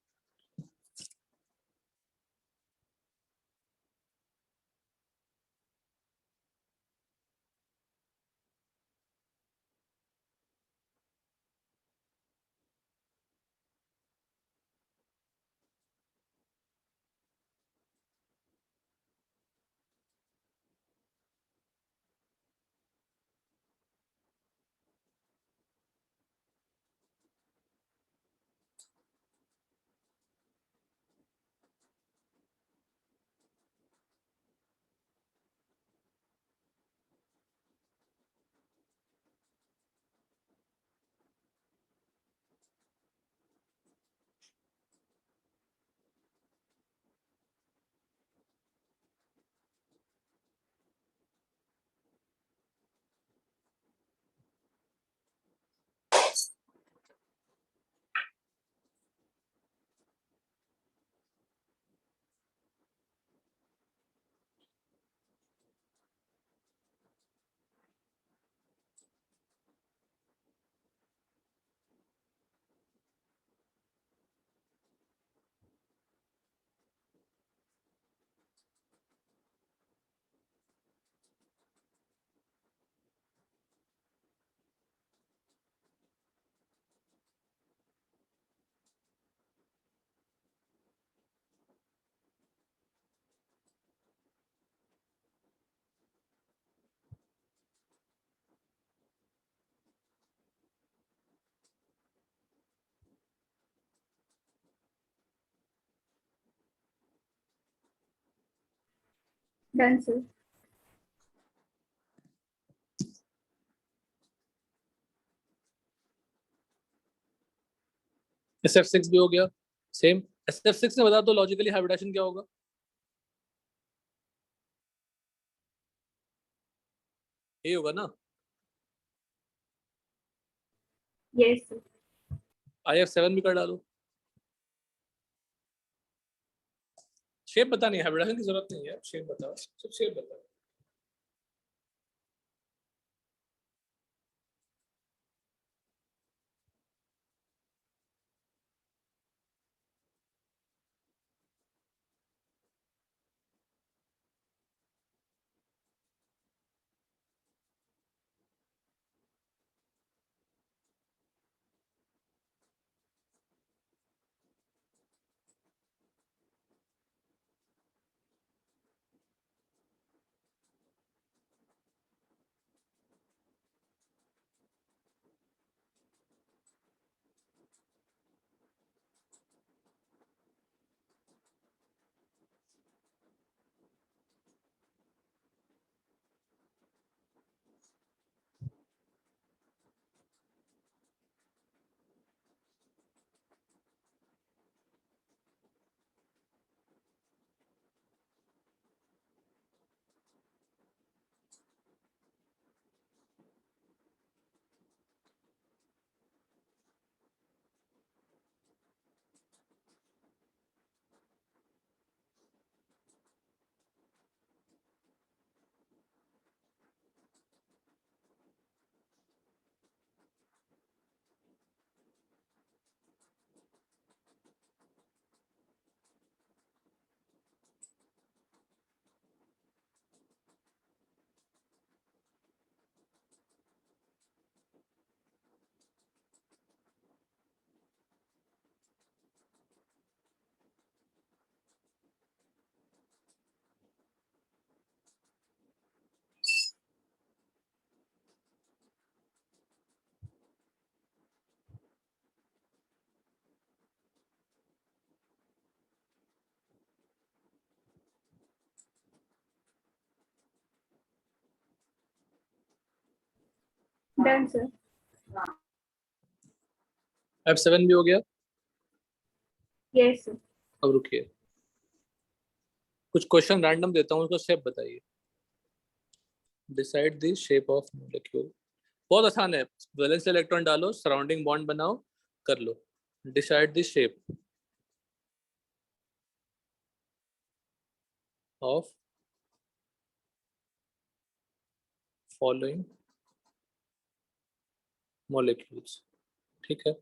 Done sir. sf6 भी हो गया सेम। sf6 ने बता दो लॉजिकली हाइब्रिडाइजेशन क्या होगा? ये होगा ना। Yes sir. if7 भी कर डालो। शेप बतानी है, हाइब्रिडाइजेशन की जरूरत नहीं है, शेप बताओ, सिर्फ शेप बताओ। Done sir. F7 भी हो गया। Yes sir. अब रुकिए, कुछ क्वेश्चन रैंडम देता हूँ, उसका शेप बताइए। Decide the shape of molecule. बहुत आसान है, वैलेंस इलेक्ट्रॉन डालो, सराउंडिंग बॉन्ड बनाओ, कर लो। Decide the shape of following molecules. ठीक है,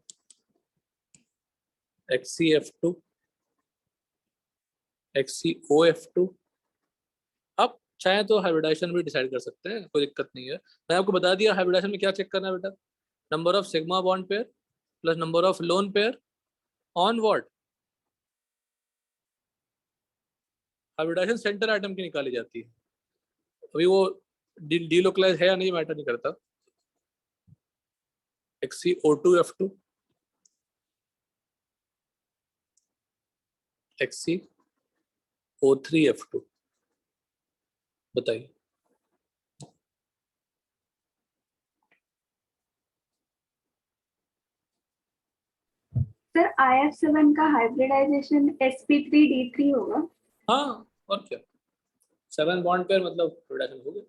XCF2, XCOF2। अब चाहे तो हाइब्रिडाइजेशन भी डिसाइड कर सकते हैं, कोई दिक्कत नहीं है। मैं आपको बता दिया हाइब्रिडाइजेशन में क्या चेक करना है बेटा, number of sigma bond pair plus number of lone pair on what, hybridization center atom की निकाली जाती है। अभी वो डीलोकलाइज है या नहीं मैटर नहीं करता। XCO2F2, XCO3F2, बताइए। सर IF7 का हाइब्रिडाइजेशन sp3d3 होगा। हाँ और क्या, 7 बॉन्ड पेयर मतलब हाइब्रिडाइजेशन हो गया।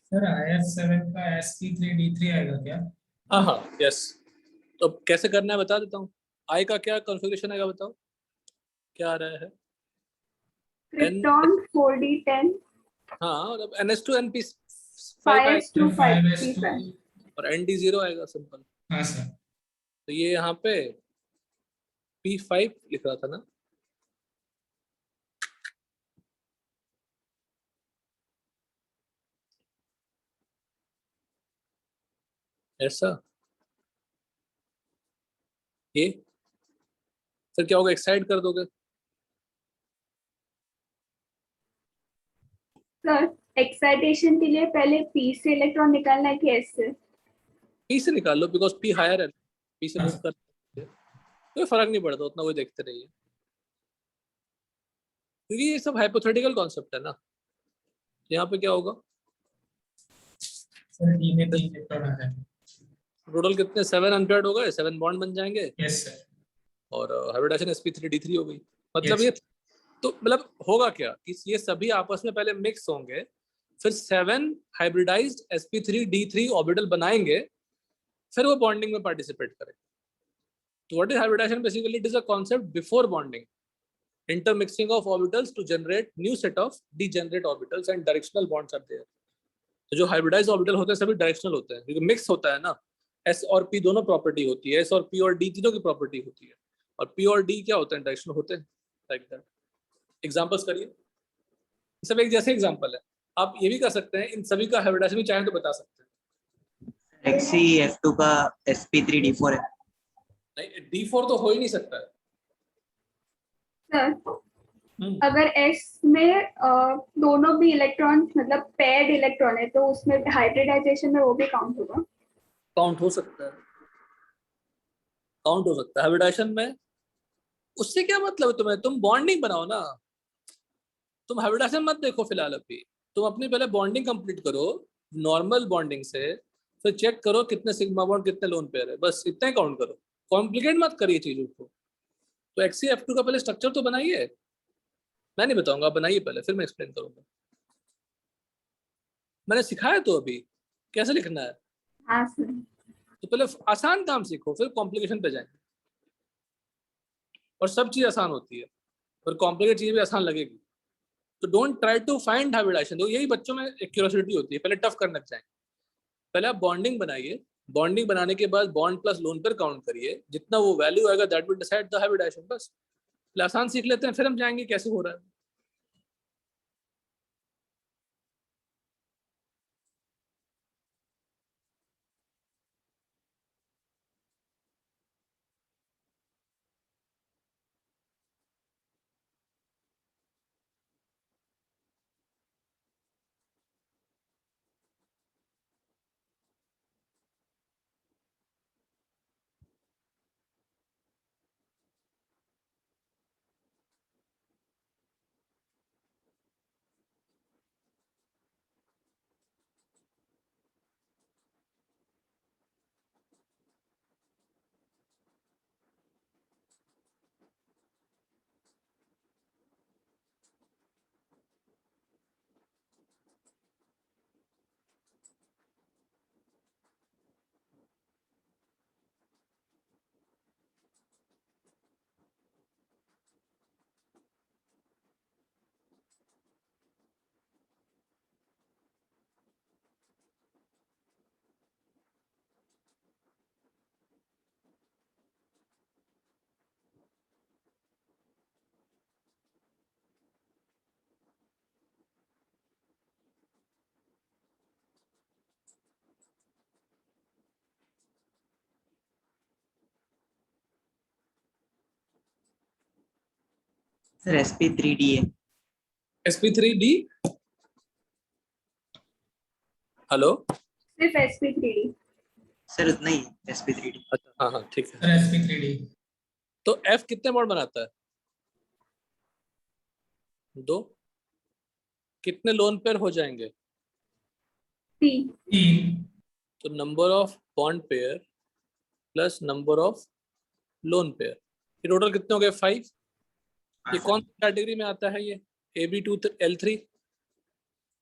सर IF7 का sp3d3 आएगा क्या? हाँ हाँ यस। तो अब कैसे करना है बता देता हूँ। आई का क्या कॉन्फ़िगरेशन आएगा बताओ, क्या आ रहा है। क्रिप्टॉन 4d10 हाँ मतलब NH2 NP5 आएगा 5s2 5s2 5p5। और ND0 आएगा सिंपल। हाँ सर। तो ये यहाँ पे P5 लिख रहा था ना, ऐसा। ये फिर क्या होगा, एक्साइड कर दोगे। सर एक्साइटेशन के लिए पहले p से इलेक्ट्रॉन निकालना है कि s से? P से निकाल लो, बिकॉज P हायर है, P से हाँ। मूव कर सकते हैं। कोई फर्क नहीं पड़ता उतना, वो देखते रहिए, क्योंकि ये सब हाइपोथेटिकल कॉन्सेप्ट है ना। यहाँ पे क्या होगा, सर D में 3 इलेक्ट्रॉन आ जाएंगे। टोटल कितने 7 अनपेयर्ड हो गए, 7 बॉन्ड बन जाएंगे यस सर। और हाइब्रिडाइजेशन sp3d3 हो गई। मतलब Yes. ये तो मतलब होगा क्या कि ये सभी आपस में पहले मिक्स होंगे, फिर 7 हाइब्रिडाइज्ड sp3d3 ऑर्बिटल बनाएंगे, फिर वो बॉन्डिंग में पार्टिसिपेट करेंगे। तो what is hybridisation, basically it is a concept before bonding, intermixing of orbitals to generate new set of degenerate orbitals and directional bonds are there। तो जो हाइब्रिडाइज ऑर्बिटल होते हैं सभी डायरेक्शनल होते हैं, क्योंकि मिक्स होता है ना। S और P दोनों प्रॉपर्टी होती है, S और P और D तीनों की प्रॉपर्टी होती है, और P और D क्या होते हैं, डायरेक्शनल होते हैं, लाइक दैट। एग्जांपल्स करिए, सब एक जैसे एग्जांपल है। आप ये भी कर सकते हैं, इन सभी का हाइब्रिडाइजेशन भी चाहें तो बता सकते हैं। XCF2 का sp3d4 है। नहीं, D4 तो हो ही नहीं सकता है। सर अगर s में दोनों भी इलेक्ट्रॉन मतलब पेयर्ड इलेक्ट्रॉन है तो उसमें हाइब्रिडाइजेशन में वो भी काउंट होगा? काउंट हो सकता है, काउंट हो सकता है हाइब्रिडाइजेशन में। उससे क्या मतलब है तुम्हें? तुम बॉन्डिंग बनाओ ना, तुम हाइब्रिडाइजेशन मत देखो फिलहाल अभी। तुम अपनी पहले बॉन्डिंग कंप्लीट करो नॉर्मल बॉन्डिंग से, फिर चेक करो कितने सिग्मा बॉन्ड कितने लोन पेयर है, बस इतना ही काउंट करो। कॉम्प्लिकेट मत करिए चीजों को। तो XCF2 का पहले स्ट्रक्चर तो बनाइए। मैं नहीं बताऊंगा, आप बनाइए पहले, फिर मैं एक्सप्लेन करूंगा। मैंने सिखाया तो अभी कैसे लिखना है। हाँ सर। तो पहले आसान काम सीखो, फिर कॉम्प्लिकेशन पे जाएंगे। और सब चीज आसान होती है, और कॉम्प्लिकेट चीज भी आसान लगेगी। तो don't try to find hybridisation. तो यही बच्चों में एक क्यूरियोसिटी होती है, पहले टफ करना जाएंगे। पहले आप बॉन्डिंग बनाइए, बॉन्डिंग बनाने के बाद बॉन्ड प्लस लोन पर काउंट करिए, जितना वो वैल्यू आएगा that will decide the hybridisation. बस पहले आसान सीख लेते हैं, फिर हम जाएंगे कैसे हो रहा है। सर sp3d है। sp3d। हेलो। सिर्फ sp3d। सर उतना ही है sp3d। अच्छा हाँ हाँ ठीक है। Sir sp3d। तो F कितने बॉन्ड बनाता है? 2। कितने लोन पेयर हो जाएंगे? 3। 3। तो number of bond pair plus number of lone pair, ये टोटल कितने हो गए? 5। ये कौन सी कैटेगरी में आता है? ये AB2L3।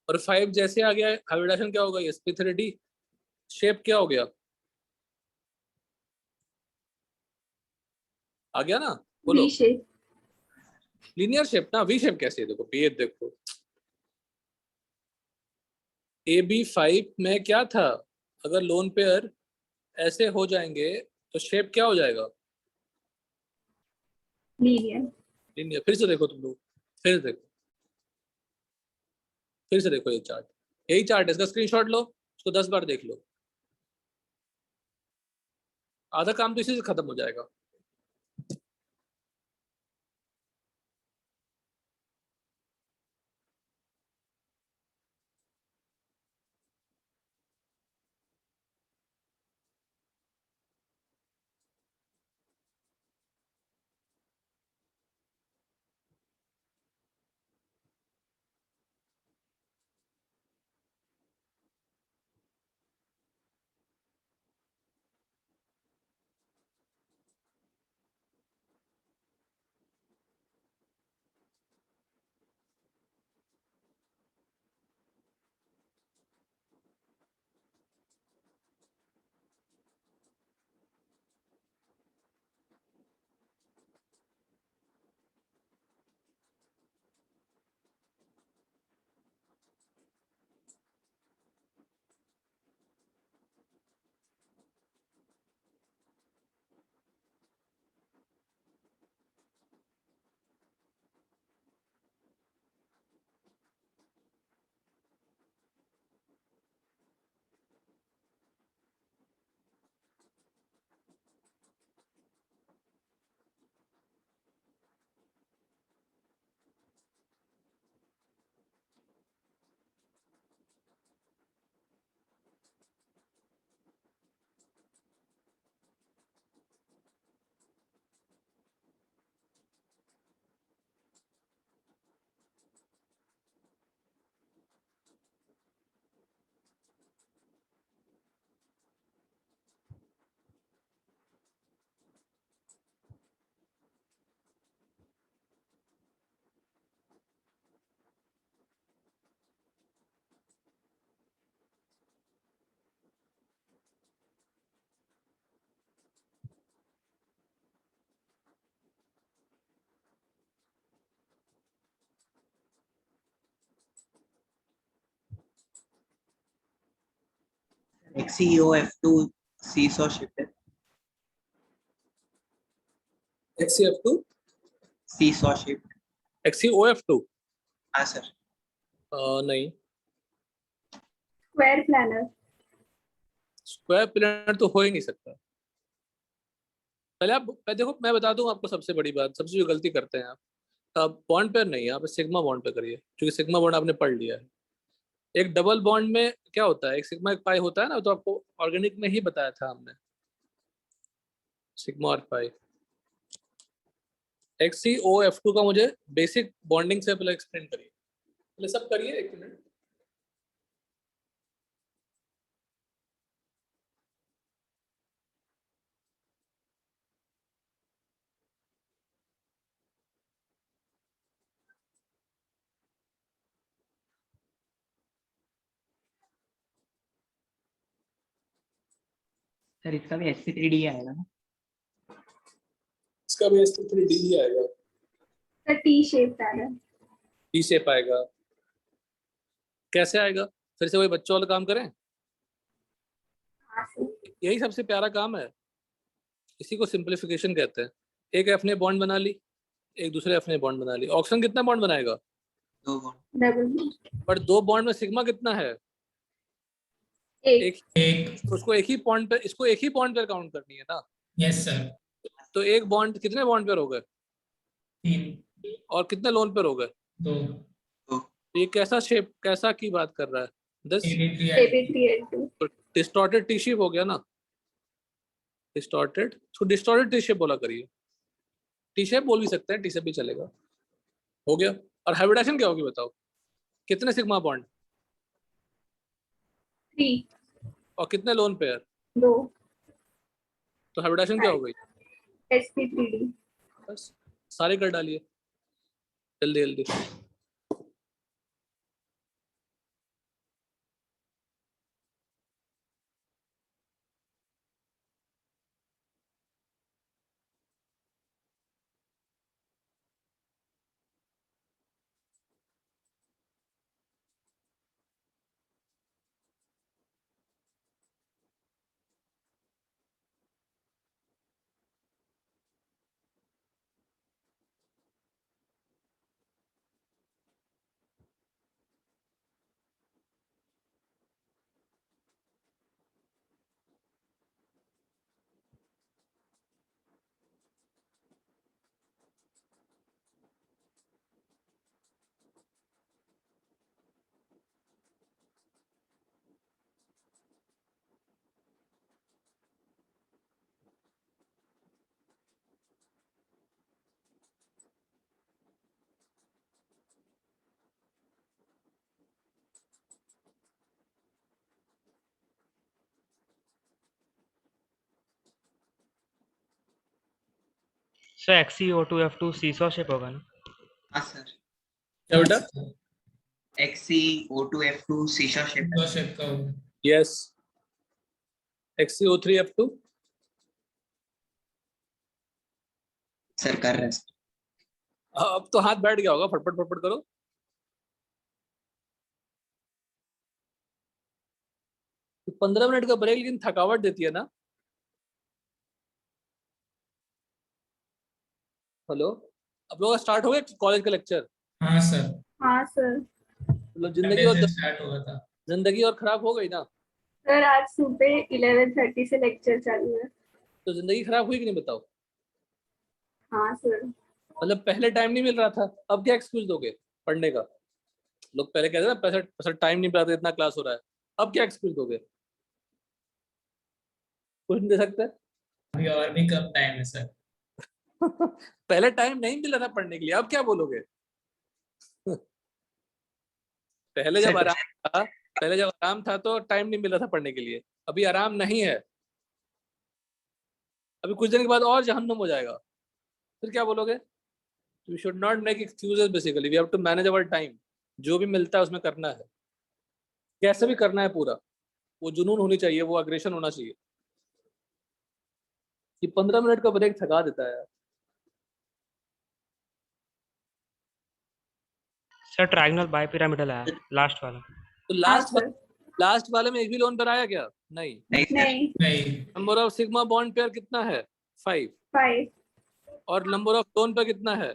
और 5 जैसे आ गया, हाइब्रिडाइजेशन क्या होगा? sp3d। शेप क्या हो गया? आ गया ना? बोलो। V shape. लीनियर शेप ना, वी शेप कैसे है? देखो ये देखो, AB5 में क्या था? अगर लोन पेयर ऐसे हो जाएंगे तो शेप क्या हो जाएगा? लीनियर। लीनियर। फिर से देखो तुम लोग, फिर देखो, फिर से देखो ये चार्ट। यही चार्ट है, इसका स्क्रीनशॉट लो, उसको 10 बार देख लो। आधा काम तो इसी से खत्म हो जाएगा। XeOF2 seesaw shaped है। XeF2 seesaw shaped। XeOF2 हाँ सर। नहीं, स्क्वायर प्लानर। स्क्वायर प्लेनर तो हो ही नहीं सकता। पहले आप देखो, मैं बता दूं आपको सबसे बड़ी बात, सबसे जो गलती करते हैं आप बॉन्ड पेयर नहीं, आप सिग्मा बॉन्ड पे करिए, क्योंकि सिग्मा बॉन्ड आपने पढ़ लिया है। एक डबल बॉन्ड में क्या होता है, एक सिग्मा एक पाई होता है ना, तो आपको ऑर्गेनिक में ही बताया था हमने, सिग्मा और पाई। XeOF2 का मुझे बेसिक बॉन्डिंग से पहले एक्सप्लेन करिए, पहले सब करिए, एक मिनट। सर इसका भी sp3d आएगा ना? इसका भी sp3d ही आएगा, sir T shape planar. T shape आएगा। कैसे आएगा, फिर से वही बच्चों वाला काम करें? हाँ सर। यही सबसे प्यारा काम है, इसी को सिंपलीफिकेशन कहते हैं। एक एफ ने बॉन्ड बना ली, एक दूसरे एफ ने बॉन्ड बना ली। ऑक्सीजन कितना बॉन्ड बनाएगा? 2 बॉन्ड। डबल। पर 2 बॉन्ड में सिग्मा कितना है? एक। एक। उसको एक ही बॉन्ड पे, इसको एक ही बॉन्ड पे काउंट करनी है ना। Yes sir. तो एक बॉन्ड, कितने बॉन्ड पेयर हो गए? 3। और कितने लोन पेयर हो गए? 2। तो ये कैसा शेप, कैसा की बात कर रहा है? This AB3L2। Distorted T shape हो गया ना, डिस्टॉर्टेड। तो डिस्टॉर्टेड टी शेप बोला करिए, टी शेप बोल भी सकते हैं, टी शेप भी चलेगा। हो गया। और हाइब्रिडेशन क्या होगी बताओ, कितने सिग्मा बॉन्ड 3। और कितने लोन पेयर? 2। तो हाइब्रिडेशन क्या हो गई? sp3d। बस सारे कर डालिए जल्दी जल्दी। सर XeO2F2 सीसॉ शेप होगा ना? हाँ सर। क्या बेटा? XeO2F2 seesaw shaped है। शेप का होगा। यस। XeO3F2 सर कर रहे हैं सर। अब तो हाथ बैठ गया होगा, फटफट फटफट करो। तो 15 मिनट का ब्रेक लेकिन थकावट देती है ना। हेलो, अब लोग स्टार्ट हो गए कॉलेज का लेक्चर? हाँ सर। हाँ सर। मतलब जिंदगी Monday और से स्टार्ट हुआ था। जिंदगी और खराब हो गई ना। सर आज सुबह 11:30 से लेक्चर चालू है। तो जिंदगी खराब हुई कि नहीं बताओ? हाँ सर। मतलब पहले टाइम नहीं मिल रहा था, अब क्या एक्सक्यूज दोगे पढ़ने का? लोग पहले कहते ना पैसा पैसा टाइम नहीं मिल रहा था, इतना क्लास हो रहा है, अब क्या एक्सक्यूज दोगे? कुछ नहीं दे सकते। अभी और भी कम टाइम है सर। पहले टाइम नहीं मिल रहा था पढ़ने के लिए, अब क्या बोलोगे? पहले जब आराम था, पहले जब आराम था तो टाइम नहीं मिल रहा था पढ़ने के लिए, अभी आराम नहीं है, अभी कुछ दिन के बाद और जहन्नुम हो जाएगा, फिर क्या बोलोगे? We should not make excuses, basically we have to manage our time. जो भी मिलता है उसमें करना है, कैसे भी करना है पूरा। वो जुनून होनी चाहिए, वो अग्रेशन होना चाहिए। कि 15 मिनट का ब्रेक थका देता है। सर ट्रायंगल बाइपिरामिडल आया लास्ट वाला। तो हाँ सर। लास्ट वाले में एक भी लोन पर आया क्या? नहीं। नहीं सर, नहीं, नहीं, number of sigma bond pair कितना है 5 5, और नंबर ऑफ लोन पेयर कितना है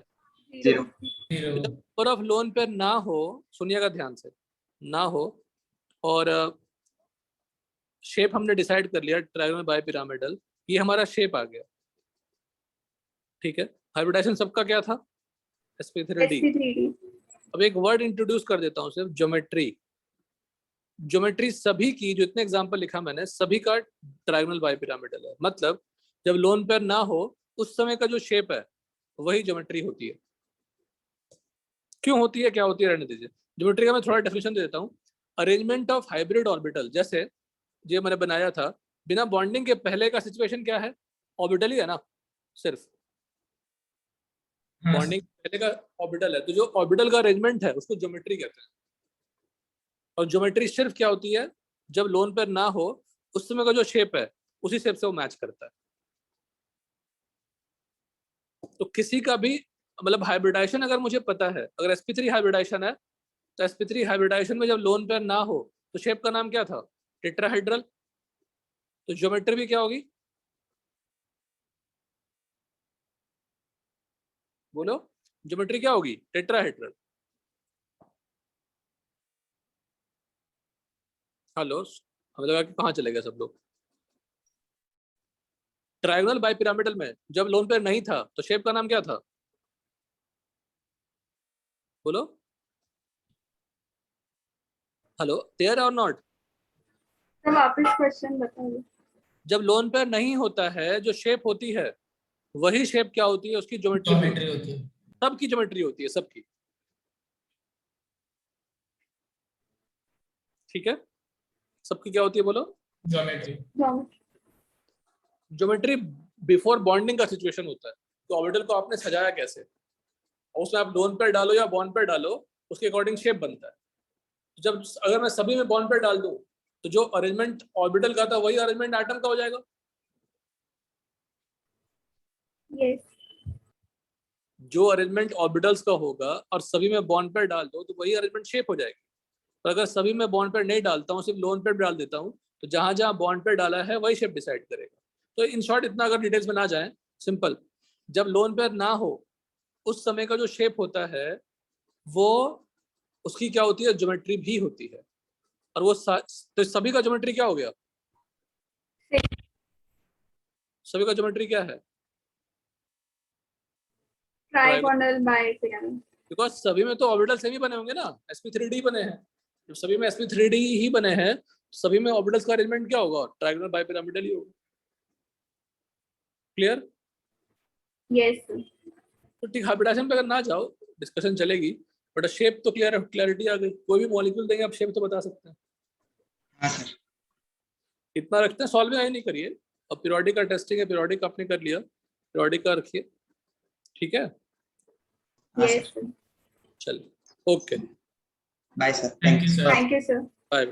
0, 0, नंबर ऑफ लोन पेयर ना हो, सुनिएगा ध्यान से, ना हो और शेप हमने डिसाइड कर लिया ट्रायंगल बाइपिरामिडल, ये हमारा शेप आ गया, ठीक है। हाइब्रिडाइजेशन सबका क्या था sp3d। sp3d, अब एक वर्ड इंट्रोड्यूस कर देता हूँ सिर्फ, ज्योमेट्री। ज्योमेट्री सभी की, जो इतने एग्जांपल लिखा मैंने, सभी का ट्रायंगल बाइपिरामिडल है। मतलब जब लोन पेयर ना हो उस समय का जो शेप है वही ज्योमेट्री होती है। क्यों होती है, क्या होती है, रहने दीजिए। ज्योमेट्री का मैं थोड़ा डेफिनेशन दे देता हूँ। अरेंजमेंट ऑफ हाइब्रिड ऑर्बिटल, जैसे जो मैंने बनाया था, बिना बॉन्डिंग के पहले का सिचुएशन क्या है, ऑर्बिटल ही है ना, सिर्फ हाँ बॉन्डिंग पहले का ऑर्बिटल है, तो जो ऑर्बिटल का अरेंजमेंट है उसको ज्योमेट्री कहते हैं। और ज्योमेट्री सिर्फ क्या होती है, जब लोन पेयर ना हो उस समय का जो शेप है उसी शेप से वो मैच करता है। तो किसी का भी मतलब हाइब्रिडाइजेशन अगर मुझे पता है, अगर sp3 हाइब्रिडाइजेशन है तो sp3 हाइब्रिडाइजेशन में जब लोन पेयर ना हो तो शेप का नाम क्या था, टेट्राहेड्रल। तो ज्योमेट्री भी क्या होगी, बोलो, ज्योमेट्री क्या होगी, टेट्राहेड्रल। हेलो, हमें लगा कि कहाँ चले गए सब लोग। ट्रायंगल बाइपिरामिडल में जब लोन पेयर नहीं था तो शेप का नाम क्या था, बोलो, हेलो, देयर और नॉट। तो वापस क्वेश्चन बताइए। जब लोन पेयर नहीं होता है, जो शेप होती है वही शेप क्या होती है, उसकी ज्योमेट्री ज्योमेट्री होती है। सबकी ज्योमेट्री होती है, सबकी, ठीक है। सबकी क्या होती है, बोलो, ज्योमेट्री। ज्योमेट्री बिफोर बॉन्डिंग का सिचुएशन होता है। तो ऑर्बिटल को आपने सजाया कैसे, और उसमें आप लोन पेयर डालो या बॉन्ड पेयर डालो, उसके अकॉर्डिंग शेप बनता है। तो जब अगर मैं सभी में बॉन्ड पेयर डाल दूं तो जो अरेंजमेंट ऑर्बिटल का था वही अरेंजमेंट एटम का हो जाएगा। यस, जो अरेंजमेंट ऑर्बिटल्स का होगा और सभी में बॉन्ड पेयर डाल दो तो वही अरेंजमेंट शेप हो जाएगी। पर अगर सभी में बॉन्ड पेयर नहीं डालता हूँ, सिर्फ लोन पेयर डाल देता हूँ, तो जहां जहां बॉन्ड पेयर डाला है वही शेप डिसाइड करेगा। तो इन शॉर्ट इतना अगर डिटेल्स में ना जाए, सिंपल, जब लोन पेयर ना हो उस समय का जो शेप होता है वो, उसकी क्या होती है, ज्योमेट्री भी होती है। और वो तो सभी का ज्योमेट्री क्या हो गया, सभी का ज्योमेट्री क्या है, ट्राइगोनल बाइपिरामिड। बिकॉज सभी में तो ऑर्बिटल सेम ही बने होंगे ना, sp3d बने हैं। जब सभी में sp3d ही बने हैं तो सभी में ऑर्बिटल्स का अरेंजमेंट क्या होगा, ट्रायंगुलर बाइपिरामिडल ही होगा। क्लियर। यस, तो ठीक, हाइब्रिडाइजेशन पे अगर ना जाओ डिस्कशन चलेगी, बट शेप तो क्लियर है, क्लैरिटी आ गई। कोई भी मॉलिक्यूल देंगे आप शेप तो बता सकते हैं। हाँ सर, इतना रखते हैं, सॉल्व ही नहीं करिए। अब पीरियोडिक का टेस्टिंग है, पीरियोडिक आपने कर लिया, पीरियोडिक का रखिए, ठीक है। हाँ यस, सर, चलिए, okay, bye sir, thank you sir. Thank you sir. Bye.